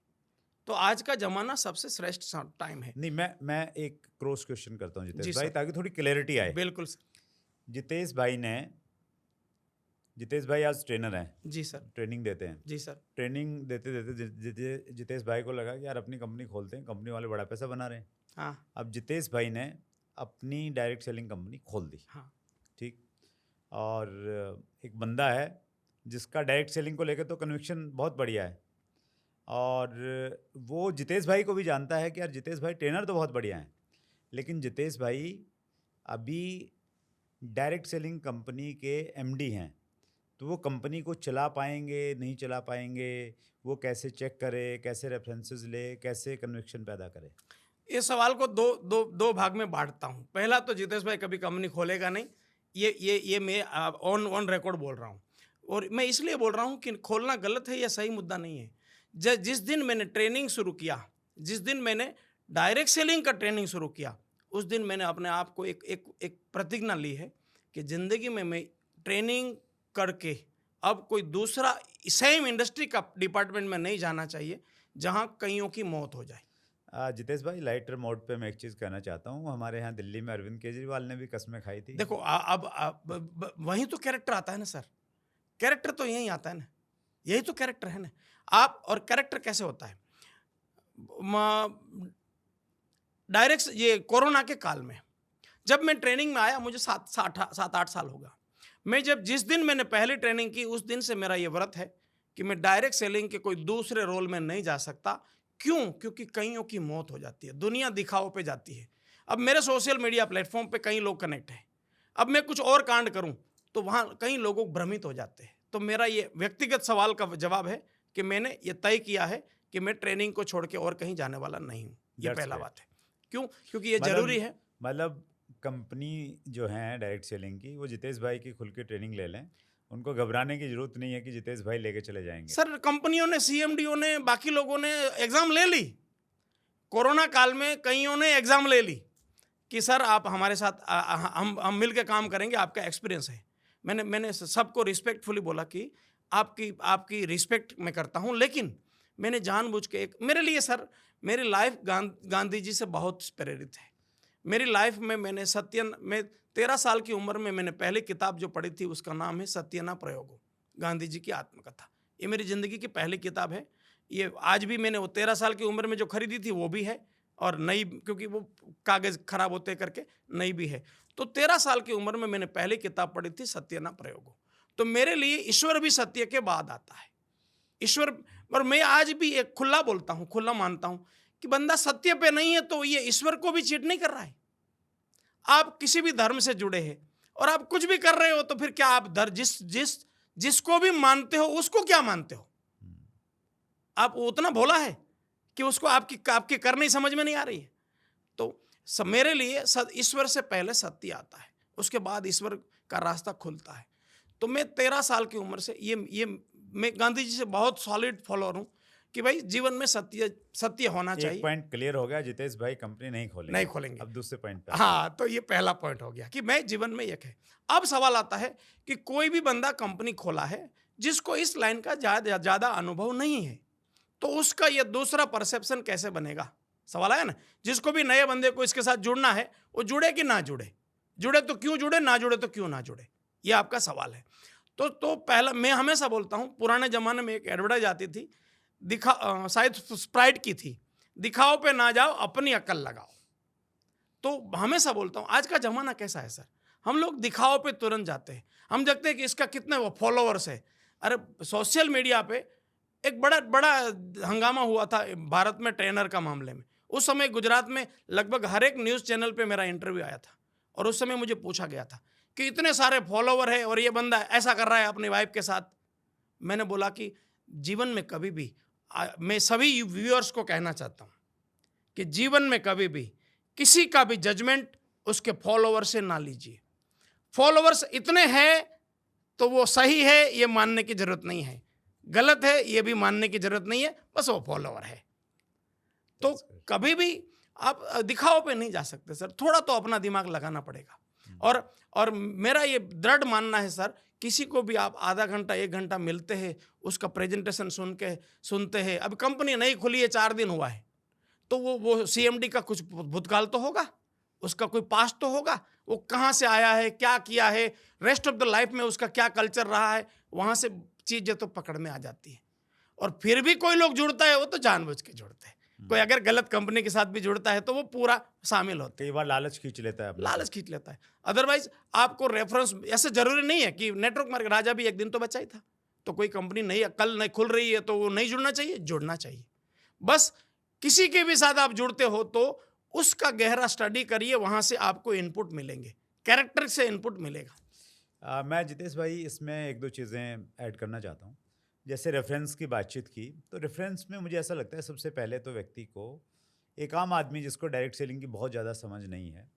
तो आज का जमाना सबसे श्रेष्ठ टाइम है। नहीं, मैं एक क्रॉस क्वेश्चन करता हूँ जी जितेश भाई, सर। ताकि थोड़ी क्लैरिटी आए। बिल्कुल सर। जितेश भाई आज ट्रेनर हैं, जी सर। ट्रेनिंग देते हैं। जी सर। ट्रेनिंग देते देते जितेश भाई को लगा कि यार अपनी कंपनी खोलते हैं, कंपनी वाले बड़ा पैसा बना रहे हैं। हाँ अब जितेश भाई ने अपनी डायरेक्ट सेलिंग कंपनी खोल दी, हाँ ठीक। और एक बंदा है जिसका डायरेक्ट सेलिंग को लेकर तो कन्विक्शन बहुत बढ़िया है, और वो जितेश भाई को भी जानता है कि यार जितेश भाई ट्रेनर तो बहुत बढ़िया हैं, लेकिन जितेश भाई अभी डायरेक्ट सेलिंग कंपनी के एमडी हैं, तो वो कंपनी को चला पाएंगे नहीं चला पाएंगे, वो कैसे चेक करे, कैसे रेफरेंसेस ले, कैसे कन्विक्शन पैदा करे? इस सवाल को दो भाग में बांटता हूँ। पहला तो जितेश भाई कभी कंपनी खोलेगा नहीं, ये मैं ऑन रिकॉर्ड बोल रहा हूँ। और मैं इसलिए बोल रहा हूँ कि खोलना गलत है या सही मुद्दा नहीं है। जिस दिन मैंने ट्रेनिंग शुरू किया, जिस दिन मैंने डायरेक्ट सेलिंग का ट्रेनिंग शुरू किया, उस दिन मैंने अपने आप को एक प्रतिज्ञा ली है कि ज़िंदगी में मैं ट्रेनिंग करके अब कोई दूसरा सेम इंडस्ट्री का डिपार्टमेंट में नहीं जाना चाहिए जहाँ कईयों की मौत हो जाए। जितेश भाई लाइटर मोड पे मैं एक चीज़ कहना चाहता हूँ, हमारे यहाँ दिल्ली में अरविंद केजरीवाल ने भी कस्में खाई थी। देखो अब वही तो कैरेक्टर आता है ना सर, कैरेक्टर तो यही आता है ना, यही तो कैरेक्टर है ना। आप और कैरेक्टर कैसे होता है, डायरेक्ट ये कोरोना के काल में जब मैं ट्रेनिंग में आया, मुझे 7-8 साल होगा। मैं जिस दिन मैंने पहली ट्रेनिंग की, उस दिन से मेरा ये व्रत है कि मैं डायरेक्ट सेलिंग के कोई दूसरे रोल में नहीं जा सकता। क्यों? क्योंकि कईयों की मौत हो जाती है, दुनिया दिखाओ पे जाती है। अब मेरे सोशल मीडिया प्लेटफॉर्म पे कई लोग कनेक्ट हैं, अब मैं कुछ और कांड करूं तो वहाँ कई लोग भ्रमित हो जाते हैं। तो मेरा ये व्यक्तिगत सवाल का जवाब है कि मैंने ये तय किया है कि मैं ट्रेनिंग को छोड़ के और कहीं जाने वाला नहीं हूँ। ये पहला बात है। क्यों? क्योंकि ये जरूरी है। मतलब कंपनी जो है डायरेक्ट सेलिंग की, वो जितेश भाई की खुल के ट्रेनिंग ले लें, उनको घबराने की जरूरत नहीं है कि जितेश भाई लेके चले जाएंगे। सर कंपनियों ने, सीएमडीओ ने, बाकी लोगों ने एग्जाम ले ली। कोरोना काल में कईयों ने एग्जाम ले ली कि सर आप हमारे साथ हम मिल के काम करेंगे, आपका एक्सपीरियंस है। मैंने सबको रिस्पेक्टफुली बोला कि आपकी रिस्पेक्ट मैं करता हूँ, लेकिन मैंने जानबूझ के मेरे लिए सर, मेरी लाइफ गांधी जी से बहुत प्रेरित है। मेरी लाइफ में मैं 13 साल की उम्र में मैंने पहली किताब जो पढ़ी थी उसका नाम है सत्यना प्रयोगो, गांधी जी की आत्मकथा। ये मेरी ज़िंदगी की पहली किताब है। ये आज भी मैंने वो 13 साल की उम्र में जो खरीदी थी वो भी है, और नई, क्योंकि वो कागज़ खराब होते करके नई भी है। तो 13 साल की उम्र में मैंने पहली किताब पढ़ी थी सत्यना प्रयोगो। तो मेरे लिए ईश्वर भी सत्य के बाद आता है। ईश्वर, पर मैं आज भी एक खुला बोलता हूँ, खुला मानता हूँ कि बंदा सत्य पे नहीं है तो ये ईश्वर को भी चीट नहीं कर रहा है। आप किसी भी धर्म से जुड़े हैं और आप कुछ भी कर रहे हो तो फिर क्या आप जिसको भी मानते हो उसको क्या मानते हो? आप उतना भोला है कि उसको आपकी करनी समझ में नहीं आ रही है। तो मेरे लिए ईश्वर से पहले सत्य आता है, उसके बाद ईश्वर का रास्ता खुलता है। तो मैं 13 साल की उम्र से ये मैं गांधी जी से बहुत सॉलिड फॉलोअर हूँ कि भाई जीवन में सत्य होना एक चाहिए। पॉइंट क्लियर हो गया, जितेश भाई कंपनी नहीं खोलेंगे। नहीं खोलेंगे। अब दूसरे पॉइंट पे हाँ, तो ये पहला पॉइंट हो गया कि मैं जीवन में एक है। अब सवाल आता है कि कोई भी बंदा कंपनी खोला है जिसको इस लाइन का ज्यादा अनुभव नहीं है, तो उसका ये दूसरा परसेप्शन कैसे बनेगा? सवाल आया ना। जिसको भी नए बंदे को इसके साथ जुड़ना है, वो जुड़े कि ना जुड़े, जुड़े तो क्यों जुड़े, ना जुड़े तो क्यों ना जुड़े, ये आपका सवाल है। तो पहला मैं हमेशा बोलता हूं, पुराने जमाने में एक एडवर्टाइज आती थी, शायद स्प्राइट की थी, दिखाओ पे ना जाओ, अपनी अक्ल लगाओ। तो हमेशा बोलता हूं, आज का जमाना कैसा है सर, हम लोग दिखाओ पे तुरंत जाते हैं। हम देखते हैं कि इसका कितने फॉलोअर्स है। अरे सोशल मीडिया पे एक बड़ा बड़ा हंगामा हुआ था भारत में ट्रेनर का मामले में। उस समय गुजरात में लगभग हर एक न्यूज़ चैनल पे मेरा इंटरव्यू आया था, और उस समय मुझे पूछा गया था कि इतने सारे फॉलोवर है और ये बंदा ऐसा कर रहा है अपनी वाइफ के साथ। मैंने बोला कि जीवन में कभी भी मैं सभी व्यूअर्स को कहना चाहता हूँ कि जीवन में कभी भी किसी का भी जजमेंट उसके फॉलोवर से ना लीजिए। फॉलोवर्स इतने हैं तो वो सही है ये मानने की जरूरत नहीं है, गलत है ये भी मानने की जरूरत नहीं है, बस वो फॉलोवर है। तो कभी भी आप दिखाओ पे नहीं जा सकते सर, थोड़ा तो अपना दिमाग लगाना पड़ेगा। और मेरा ये दृढ़ मानना है सर, किसी को भी आप आधा घंटा 1 घंटा मिलते हैं, उसका प्रेजेंटेशन सुनते हैं। अब कंपनी नहीं खुली है, 4 दिन हुआ है, तो वो सीएमडी का कुछ भूतकाल तो होगा, उसका कोई पास्ट तो होगा, वो कहाँ से आया है, क्या किया है, रेस्ट ऑफ द लाइफ में उसका क्या कल्चर रहा है, वहाँ से चीज़ें तो पकड़ में आ जाती है। और फिर भी कोई लोग जुड़ता है, वो तो जानबूझ के जुड़ते हैं। कोई अगर गलत कंपनी के साथ भी जुड़ता है तो वो पूरा शामिल होता है। कई बार लालच खींच लेता है, लालच खींच लेता है। अदरवाइज आपको रेफरेंस, ऐसे जरूरी नहीं है कि नेटवर्क मार्केट, राजा भी एक दिन तो बचा ही था। तो कोई कंपनी नहीं कल नहीं खुल रही है तो वो नहीं जुड़ना चाहिए, जुड़ना चाहिए। बस किसी के भी साथ आप जुड़ते हो तो उसका गहरा स्टडी करिए, वहां से आपको इनपुट मिलेंगे, कैरेक्टर से इनपुट मिलेगा। मैं जितेश भाई इसमें 1-2 चीज़ें ऐड करना चाहता हूँ। जैसे रेफरेंस की बातचीत की, तो रेफरेंस में मुझे ऐसा लगता है सबसे पहले तो व्यक्ति को, एक आम आदमी जिसको डायरेक्ट सेलिंग की बहुत ज़्यादा समझ नहीं है,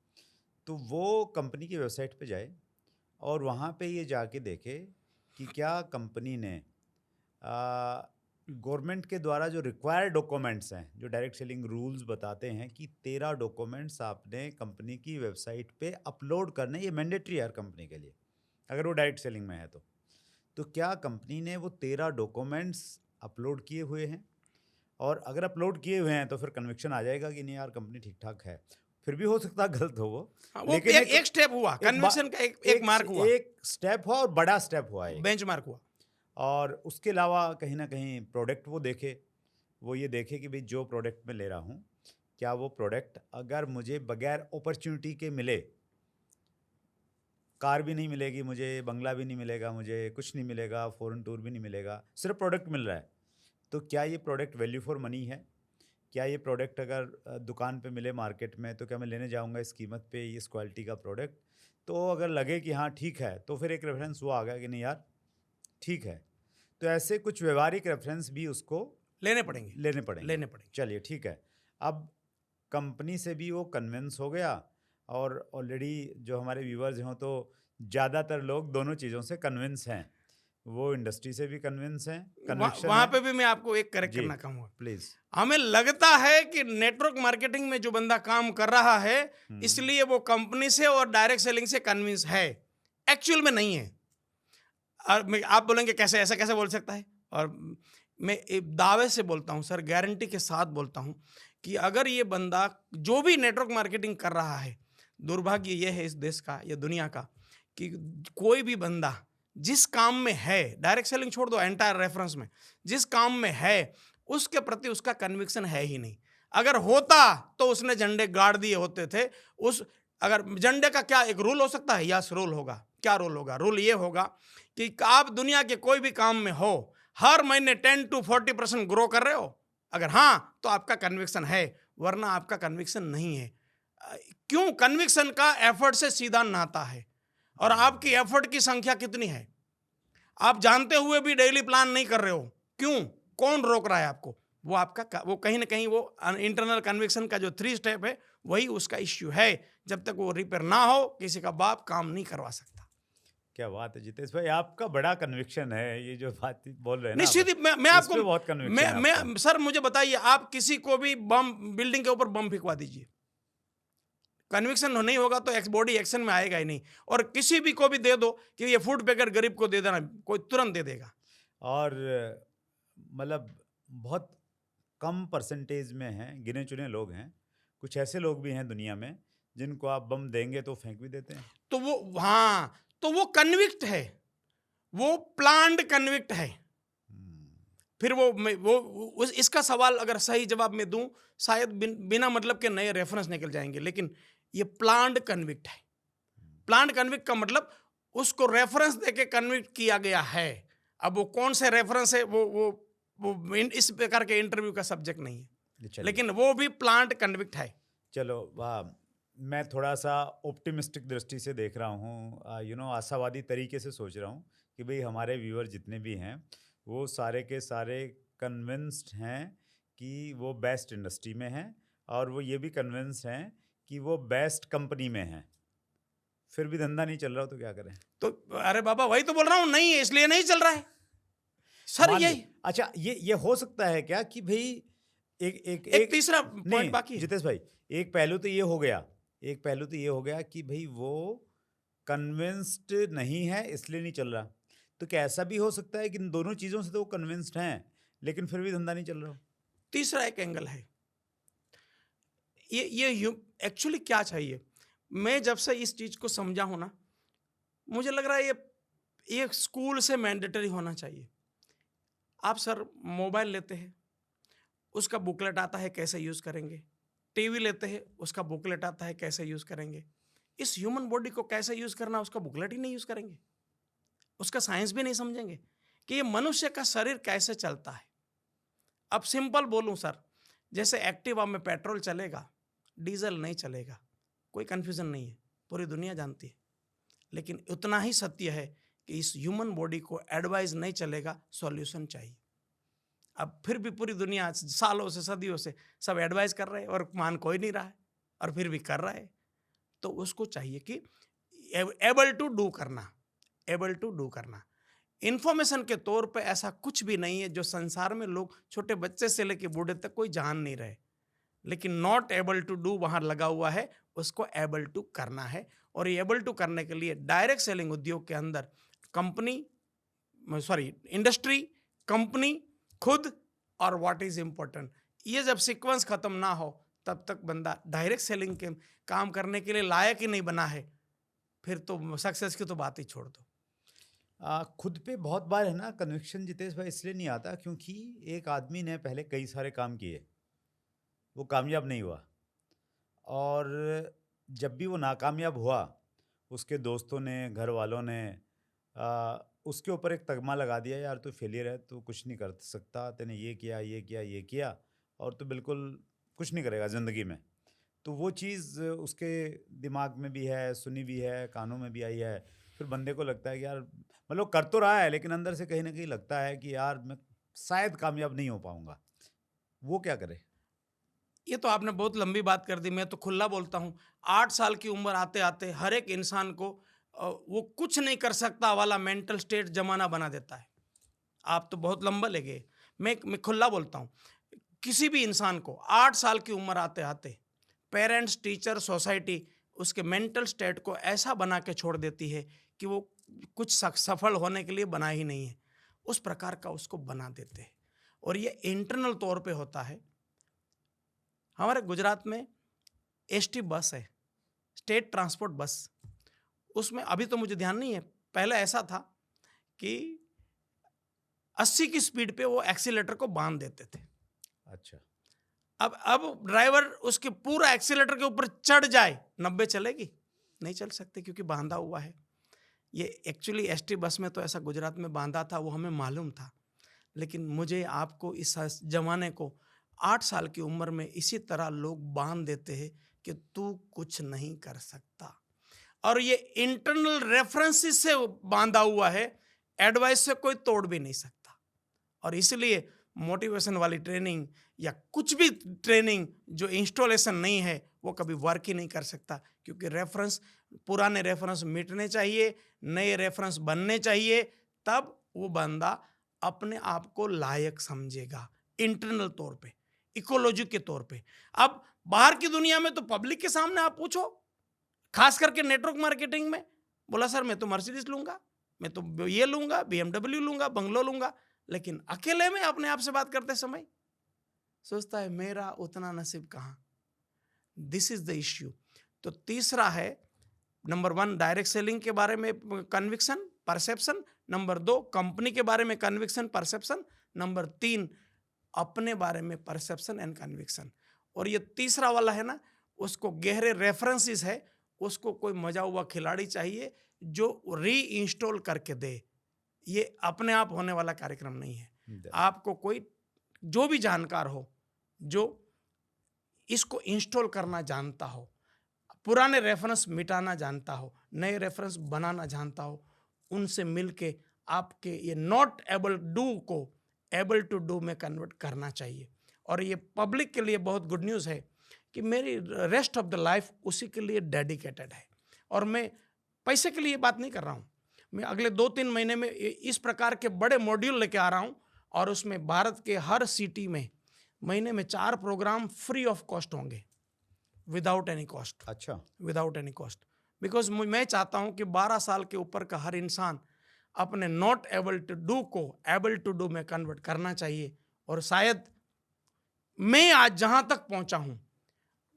तो वो कंपनी की वेबसाइट पे जाए और वहाँ पे ये जाके देखे कि क्या कंपनी ने गवर्नमेंट के द्वारा जो रिक्वायर्ड डॉक्यूमेंट्स हैं, जो डायरेक्ट सेलिंग रूल्स बताते हैं कि 13 डॉक्यूमेंट्स आपने कंपनी की वेबसाइट पे अपलोड करने, ये मैंडेटरी है हर कंपनी के लिए अगर वो डायरेक्ट सेलिंग में है तो क्या कंपनी ने वो 13 डॉक्यूमेंट्स अपलोड किए हुए हैं? और अगर अपलोड किए हुए हैं तो फिर कन्विक्शन आ जाएगा कि नहीं यार कंपनी ठीक ठाक है। फिर भी हो सकता है गलत हो वो, वो लेकिन एक स्टेप हुआ, कन्विक्शन का एक मार्क हुआ, एक स्टेप हुआ और बड़ा स्टेप हुआ एक। बेंचमार्क हुआ। और उसके अलावा कहीं ना कहीं प्रोडक्ट वो देखे, वो ये देखे कि भाई जो प्रोडक्ट मैं ले रहा हूँ, क्या वो प्रोडक्ट अगर मुझे बगैर अपॉर्चुनिटी के मिले, कार भी नहीं मिलेगी मुझे, बंगला भी नहीं मिलेगा मुझे, कुछ नहीं मिलेगा, फॉरेन टूर भी नहीं मिलेगा, सिर्फ प्रोडक्ट मिल रहा है, तो क्या ये प्रोडक्ट वैल्यू फॉर मनी है? क्या ये प्रोडक्ट अगर दुकान पे मिले मार्केट में तो क्या मैं लेने जाऊंगा इस कीमत पे इस क्वालिटी का प्रोडक्ट? तो अगर लगे कि हाँ ठीक है, तो फिर एक रेफरेंस वो आ गया कि नहीं यार ठीक है। तो ऐसे कुछ व्यवहारिक रेफरेंस भी उसको लेने पड़ेंगे। चलिए ठीक है। अब कंपनी से भी वो कन्विंस हो गया, और ऑलरेडी जो हमारे व्यूअर्स हों तो ज़्यादातर लोग दोनों चीज़ों से कन्विंस हैं, वो इंडस्ट्री से भी कन्विंस हैं, कन्विक्शन वहां है। पे भी मैं आपको एक करेक्ट जी, करना चाहूंगा। प्लीज। हमें लगता है कि नेटवर्क मार्केटिंग में जो बंदा काम कर रहा है इसलिए वो कंपनी से और डायरेक्ट सेलिंग से कन्विंस है, एक्चुअल में नहीं है। आप बोलेंगे कैसे, ऐसा कैसे बोल सकता है? और मैं एक दावे से बोलता हूं सर, गारंटी के साथ बोलता हूं कि अगर ये बंदा जो भी नेटवर्क मार्केटिंग कर रहा है, दुर्भाग्य ये है इस देश का या दुनिया का कि कोई भी बंदा जिस काम में है, डायरेक्ट सेलिंग छोड़ दो, एंटायर रेफरेंस में जिस काम में है उसके प्रति उसका कन्विक्शन है ही नहीं। अगर होता तो उसने झंडे गाड़ दिए होते थे। अगर झंडे का क्या एक रूल हो सकता है? यस, रूल होगा। क्या रूल होगा? रूल ये होगा कि आप दुनिया के कोई भी काम में हो, हर महीने 10 to 40% ग्रो कर रहे हो, अगर हाँ तो आपका कन्विक्शन है, वरना आपका कन्विक्शन नहीं है। क्यों? कन्विक्शन का एफर्ट से सीधा नाता है। और आपकी एफर्ट की संख्या कितनी है? आप जानते हुए भी डेली प्लान नहीं कर रहे हो, क्यों? कौन रोक रहा है आपको? वो आपका वो कहीं ना कहीं वो इंटरनल कन्विक्शन का जो 3 स्टेप है वही उसका इश्यू है। जब तक वो रिपेयर ना हो किसी का बाप काम नहीं करवा सकता। क्या बात है जितेश भाई, आपका बड़ा कन्विक्शन है, ये जो बात बोल रहे हैं ना निश्चित ही आप, मैं इस आपको पे बहुत कन्विक्शन है आपका। मैं सर मुझे बताइए, आप किसी को भी बम बिल्डिंग के ऊपर बम फेंकवा दीजिए, कन्विक्शन नहीं होगा तो बॉडी एक्शन में आएगा ही नहीं। और किसी भी को भी दे दो कि ये फूड पैकेट गरीब को दे देना, कोई तुरंत दे देगा। और मतलब बहुत कम परसेंटेज में हैं, गिने चुने लोग हैं, कुछ ऐसे लोग भी हैं दुनिया में जिनको आप बम देंगे तो फेंक भी देते हैं। तो वो, हाँ, तो वो कन्विक्ट है, वो प्लान्ड कन्विक्ट है। फिर इसका सवाल अगर सही जवाब मैं दूं, शायद बिना मतलब के नए रेफरेंस निकल जाएंगे, लेकिन ये प्लान्ड कन्विक्ट है। प्लान्ड कन्विक्ट का मतलब उसको रेफरेंस देके कन्विक्ट किया गया है। अब वो कौन से रेफरेंस है इस प्रकार के इंटरव्यू का सब्जेक्ट नहीं है, लेकिन वो भी प्लान्ड कन्विक्ट है। चलो वाह, मैं थोड़ा सा ऑप्टिमिस्टिक दृष्टि से देख रहा हूँ, आशावादी तरीके से सोच रहा हूँ कि भाई हमारे व्यूअर जितने भी हैं वो सारे के सारे कन्विंस्ड हैं कि वो बेस्ट इंडस्ट्री में हैं, और वो ये भी कन्विंस्ड हैं कि वो बेस्ट कंपनी में हैं, फिर भी धंधा नहीं चल रहा हो तो क्या करें? तो अरे बाबा वही तो बोल रहा हूँ, नहीं है इसलिए नहीं चल रहा है सर। यही अच्छा, ये हो सकता है क्या कि भाई एक तीसरा पॉइंट बाकी है जितेश भाई, एक पहलू तो ये हो गया कि भाई वो कन्विंस्ड नहीं है इसलिए नहीं चल रहा, तो क्या ऐसा भी हो सकता है कि इन दोनों चीजों से तो वो कन्विंस्ड हैं लेकिन फिर भी धंधा नहीं चल रहा हो? तीसरा एक एंगल है, ये एक्चुअली क्या चाहिए। मैं जब से इस चीज को समझा हूं ना, मुझे लग रहा है ये स्कूल से मैंडेटरी होना चाहिए। आप सर मोबाइल लेते हैं, उसका बुकलेट आता है कैसे यूज करेंगे, टीवी लेते हैं उसका बुकलेट आता है कैसे यूज करेंगे। इस ह्यूमन बॉडी को कैसे यूज करना उसका बुकलेट ही नहीं यूज करेंगे, उसका साइंस भी नहीं समझेंगे कि ये मनुष्य का शरीर कैसे चलता है। अब सिंपल बोलूं सर, जैसे एक्टिवा में पेट्रोल चलेगा डीजल नहीं चलेगा, कोई कंफ्यूजन नहीं है, पूरी दुनिया जानती है। लेकिन उतना ही सत्य है कि इस ह्यूमन बॉडी को एडवाइस नहीं चलेगा, सॉल्यूशन चाहिए। अब फिर भी पूरी दुनिया सालों से सदियों से सब एडवाइस कर रहे हैं और मान कोई नहीं रहा है, और फिर भी कर रहा है। तो उसको चाहिए कि एबल टू डू करना। इंफॉर्मेशन के तौर पे ऐसा कुछ भी नहीं है जो संसार में लोग छोटे बच्चे से लेकर बूढ़े तक कोई जान नहीं रहे, लेकिन नॉट एबल टू डू वहां लगा हुआ है, उसको एबल टू करना है। और ये एबल टू करने के लिए डायरेक्ट सेलिंग उद्योग के अंदर इंडस्ट्री, कंपनी, खुद और व्हाट इज इंपॉर्टेंट, ये जब सीक्वेंस खत्म ना हो तब तक बंदा डायरेक्ट सेलिंग के काम करने के लिए लायक ही नहीं बना है, फिर तो सक्सेस की तो बात ही छोड़ दो। खुद पे बहुत बार है ना कन्विक्शन जितेश भाई इसलिए नहीं आता क्योंकि एक आदमी ने पहले कई सारे काम किए, वो कामयाब नहीं हुआ, और जब भी वो नाकामयाब हुआ उसके दोस्तों ने, घर वालों ने उसके ऊपर एक तगमा लगा दिया, यार तू फेलियर है, तू कुछ नहीं कर सकता, तेने ये किया ये किया ये किया और तू बिल्कुल कुछ नहीं करेगा ज़िंदगी में। तो वो चीज़ उसके दिमाग में भी है, सुनी भी है, कानों में भी आई है। फिर बंदे को लगता है कि यार मतलब कर तो रहा है लेकिन अंदर से कहीं ना कहीं लगता है कि यार मैं शायद कामयाब नहीं हो पाऊंगा, वो क्या करे? ये तो आपने बहुत लंबी बात कर दी, मैं तो खुला बोलता हूँ। 8 साल की उम्र आते आते हर एक इंसान को वो कुछ नहीं कर सकता वाला मेंटल स्टेट जमाना बना देता है। आप तो बहुत लंबा ले गए, मैं खुला बोलता हूँ। किसी भी इंसान को 8 साल की उम्र आते आते पेरेंट्स, टीचर, सोसाइटी उसके मेंटल स्टेट को ऐसा बना के छोड़ देती है कि वो कुछ सफल होने के लिए बना ही नहीं है, उस प्रकार का उसको बना देते हैं। और ये इंटरनल तौर पे होता है। हमारे गुजरात में एसटी बस है, स्टेट ट्रांसपोर्ट बस, उसमें अभी तो मुझे ध्यान नहीं है, पहले ऐसा था कि 80 की स्पीड पे वो एक्सीलेटर को बांध देते थे। अच्छा, अब ड्राइवर उसके पूरा एक्सीलेटर के ऊपर चढ़ जाए, 90 चलेगी? नहीं चल सकते क्योंकि बांधा हुआ है। ये एक्चुअली एसटी बस में तो ऐसा गुजरात में बांधा था, वो हमें मालूम था। लेकिन मुझे आपको इस जमाने को 8 साल की उम्र में इसी तरह लोग बांध देते हैं कि तू कुछ नहीं कर सकता। और ये इंटरनल रेफरेंसेस से बांधा हुआ है, एडवाइस से कोई तोड़ भी नहीं सकता। और इसलिए मोटिवेशन वाली ट्रेनिंग या कुछ भी ट्रेनिंग जो इंस्टॉलेशन नहीं है वो कभी वर्क ही नहीं कर सकता, क्योंकि रेफरेंस, पुराने रेफरेंस मिटने चाहिए, नए रेफरेंस बनने चाहिए, तब वो बंदा अपने आप को लायक समझेगा इंटरनल तौर पे, इकोलॉजी के तौर पे। अब बाहर की दुनिया में तो पब्लिक के सामने आप पूछो, खास करके नेटवर्क मार्केटिंग में, बोला सर मैं तो मर्सिडीज लूंगा, मैं तो ये लूंगा, BMW लूंगा, बंगलो लूंगा, लेकिन अकेले में अपने आप से बात करते समय सोचता है मेरा उतना नसीब कहाँ। This is the issue. तो तीसरा है, नंबर 1 डायरेक्ट सेलिंग के बारे में कन्विक्शन, परसेप्शन। नंबर 2 कंपनी के बारे में कन्विक्शन, परसेप्शन। नंबर 3 अपने बारे में परसेप्शन एंड कन्विक्शन। और ये तीसरा वाला है ना, उसको गहरे रेफरेंसेस है, उसको कोई मजा हुआ खिलाड़ी चाहिए जो री इंस्टॉल करके दे। ये अपने आप होने वाला कार्यक्रम नहीं है। आपको कोई जो भी जानकार हो, जो इसको इंस्टॉल करना जानता हो, पुराने रेफरेंस मिटाना जानता हो, नए रेफरेंस बनाना जानता हो, उनसे मिलके आपके ये नॉट एबल डू को एबल टू डू में कन्वर्ट करना चाहिए। और ये पब्लिक के लिए बहुत गुड न्यूज़ है कि मेरी रेस्ट ऑफ द लाइफ उसी के लिए डेडिकेटेड है। और मैं पैसे के लिए बात नहीं कर रहा हूँ, मैं अगले 2-3 महीने में इस प्रकार के बड़े मॉड्यूल लेके आ रहा हूँ, और उसमें भारत के हर सिटी में महीने में 4 प्रोग्राम फ्री ऑफ कॉस्ट होंगे, विदाउट एनी कॉस्ट। अच्छा, विदाउट एनी कॉस्ट, बिकॉज मैं चाहता हूं कि 12 साल के ऊपर का हर इंसान अपने नॉट एबल टू डू को एबल टू डू में कन्वर्ट करना चाहिए। और शायद मैं आज जहां तक पहुंचा हूं,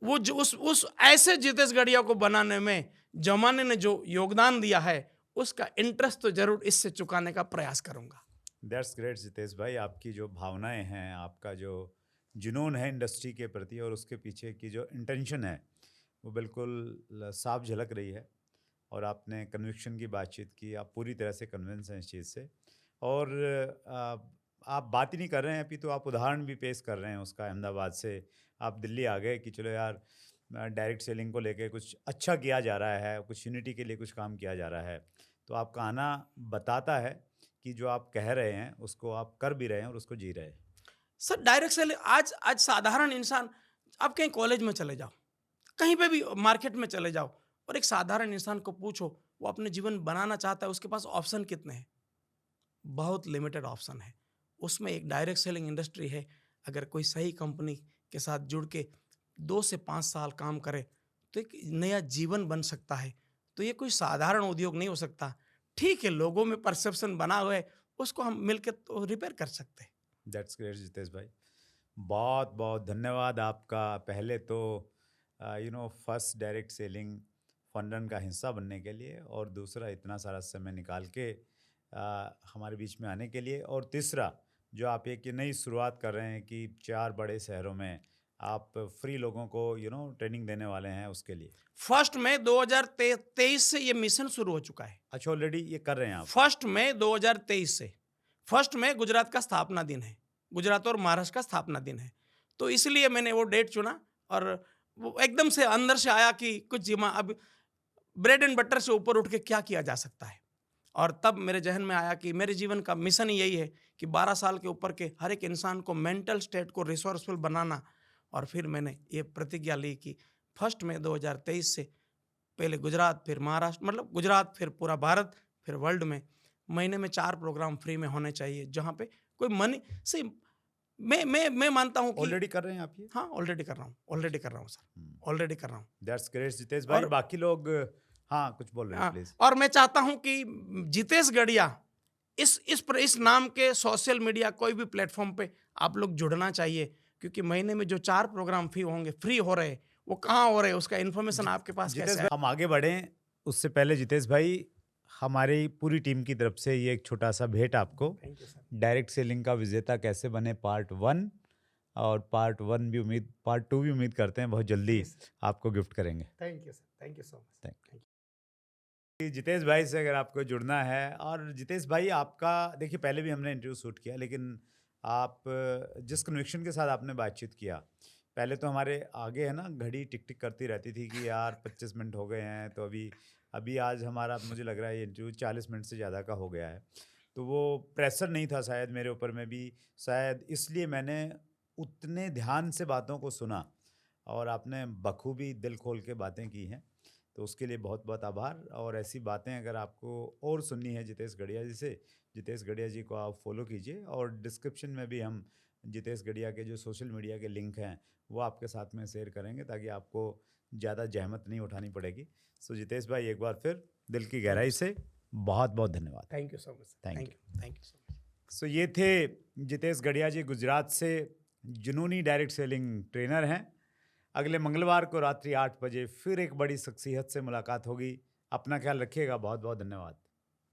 वो जो उस ऐसे जितेश गढ़िया को बनाने में जमाने ने जो योगदान दिया है, उसका इंटरेस्ट तो जरूर इससे चुकाने का प्रयास करूंगा। दैट्स ग्रेट जितेश भाई। आपकी जो भावनाएं हैं, आपका जो जुनून है इंडस्ट्री के प्रति और उसके पीछे की जो इंटेंशन है, वो बिल्कुल साफ झलक रही है। और आपने कन्विक्शन की बातचीत की, आप पूरी तरह से कन्विंस हैं इस चीज़ से। और आप बात ही नहीं कर रहे हैं अभी, तो आप उदाहरण भी पेश कर रहे हैं उसका। अहमदाबाद से आप दिल्ली आ गए कि चलो यार, डायरेक्ट सेलिंग को लेके कुछ अच्छा किया जा रहा है, कुछ यूनिटी के लिए कुछ काम किया जा रहा है। तो आपका आना बताता है कि जो आप कह रहे हैं उसको आप कर भी रहे हैं और उसको जी रहे हैं। सर डायरेक्ट सेलिंग आज साधारण इंसान, आप कहीं कॉलेज में चले जाओ, कहीं पे भी मार्केट में चले जाओ, और एक साधारण इंसान को पूछो वो अपने जीवन बनाना चाहता है, उसके पास ऑप्शन कितने हैं? बहुत लिमिटेड ऑप्शन है। उसमें एक डायरेक्ट सेलिंग इंडस्ट्री है। अगर कोई सही कंपनी के साथ जुड़ के 2 से 5 साल काम करे तो एक नया जीवन बन सकता है। तो ये कोई साधारण उद्योग नहीं हो सकता। ठीक है, लोगों में परसेप्शन बना हुआ है, उसको हम मिलकर तो रिपेयर कर सकते हैं। दैट्स ग्रेट जितेश भाई, बहुत बहुत धन्यवाद आपका। पहले तो फर्स्ट डायरेक्ट सेलिंग फंडन का हिस्सा बनने के लिए, और दूसरा इतना सारा समय निकाल के हमारे बीच में आने के लिए, और तीसरा जो आप एक नई शुरुआत कर रहे हैं कि 4 बड़े शहरों में आप फ्री लोगों को ट्रेनिंग देने वाले हैं, उसके लिए। 1 मई 2023 से ये मिशन शुरू हो चुका है। अच्छा, ऑलरेडी ये कर रहे हैं आप? 1 मई 2023 से। 1 मई गुजरात का स्थापना दिन है, गुजरात और महाराष्ट्र का स्थापना दिन है, तो इसलिए मैंने वो डेट चुना। और वो एकदम से अंदर से आया कि कुछ अब ब्रेड एंड बटर से ऊपर उठ के क्या किया जा सकता है। और तब मेरे जहन में आया कि मेरे जीवन का मिशन ही यही है कि 12 साल के ऊपर के हर एक इंसान को मेंटल स्टेट को रिसोर्सफुल बनाना। और फिर मैंने ये प्रतिज्ञा ली कि 1 मई 2023 से पहले गुजरात, फिर महाराष्ट्र, मतलब गुजरात, फिर पूरा भारत, फिर वर्ल्ड में महीने में 4 प्रोग्राम फ्री में होने चाहिए, जहाँ पे कोई मनी से मैं मानता हूँ कि ऑलरेडी कर रहे हैं आप ये? हाँ, ऑलरेडी कर रहा हूँ सर, ऑलरेडी कर रहा हूँ। दैट्स ग्रेट जितेश भाई। और बाकी लोग हाँ कुछ बोल रहे हैं, प्लीज। और मैं चाहता हूं कि जितेश गढ़िया इस नाम के सोशल मीडिया कोई भी प्लेटफॉर्म पे आप लोग जुड़ना चाहिए, क्योंकि महीने में जो 4 प्रोग्राम फ्री हो रहे हैं, वो कहाँ हो रहे हैं, उसका इन्फॉर्मेशन आपके पास कैसे है? हम आगे बढ़ें उससे पहले जितेश भाई, हमारी पूरी टीम की तरफ से ये एक छोटा सा भेंट आपको। Thank you sir. Direct selling का विजेता कैसे बने पार्ट 1, और पार्ट 1 भी पार्ट 2 भी उम्मीद करते हैं बहुत जल्दी आपको गिफ्ट करेंगे। Thank you sir, thank you so much. Thank you. Jitesh भाई से अगर आपको जुड़ना है, और जितेश भाई आपका देखिए, पहले भी हमने इंटरव्यू शूट किया, लेकिन आप जिस कन्विक्शन के साथ आपने बातचीत किया, पहले तो हमारे आगे है ना घड़ी टिक टिक करती रहती थी कि यार 25 मिनट हो गए हैं, तो अभी आज हमारा, मुझे लग रहा है ये इंटरव्यू 40 मिनट से ज़्यादा का हो गया है। तो वो प्रेशर नहीं था शायद मेरे ऊपर में भी, शायद इसलिए मैंने उतने ध्यान से बातों को सुना और आपने बखूबी दिल खोल के बातें की हैं। तो उसके लिए बहुत बहुत आभार। और ऐसी बातें अगर आपको और सुननी है जितेश गढ़िया जी से, जितेश गढ़िया जी को आप फॉलो कीजिए, और डिस्क्रिप्शन में भी हम जितेश गढ़िया के जो सोशल मीडिया के लिंक हैं वो आपके साथ में शेयर करेंगे, ताकि आपको ज़्यादा जहमत नहीं उठानी पड़ेगी। सो जितेश भाई, एक बार फिर दिल की गहराई से बहुत बहुत धन्यवाद। Thank you so much. Thank thank you so much. So ये थे जितेश गढ़िया जी, गुजरात से जुनूनी डायरेक्ट सेलिंग ट्रेनर हैं। अगले मंगलवार को रात्रि 8 बजे फिर एक बड़ी शख्सियत से मुलाकात होगी। अपना ख्याल रखिएगा। बहुत बहुत धन्यवाद।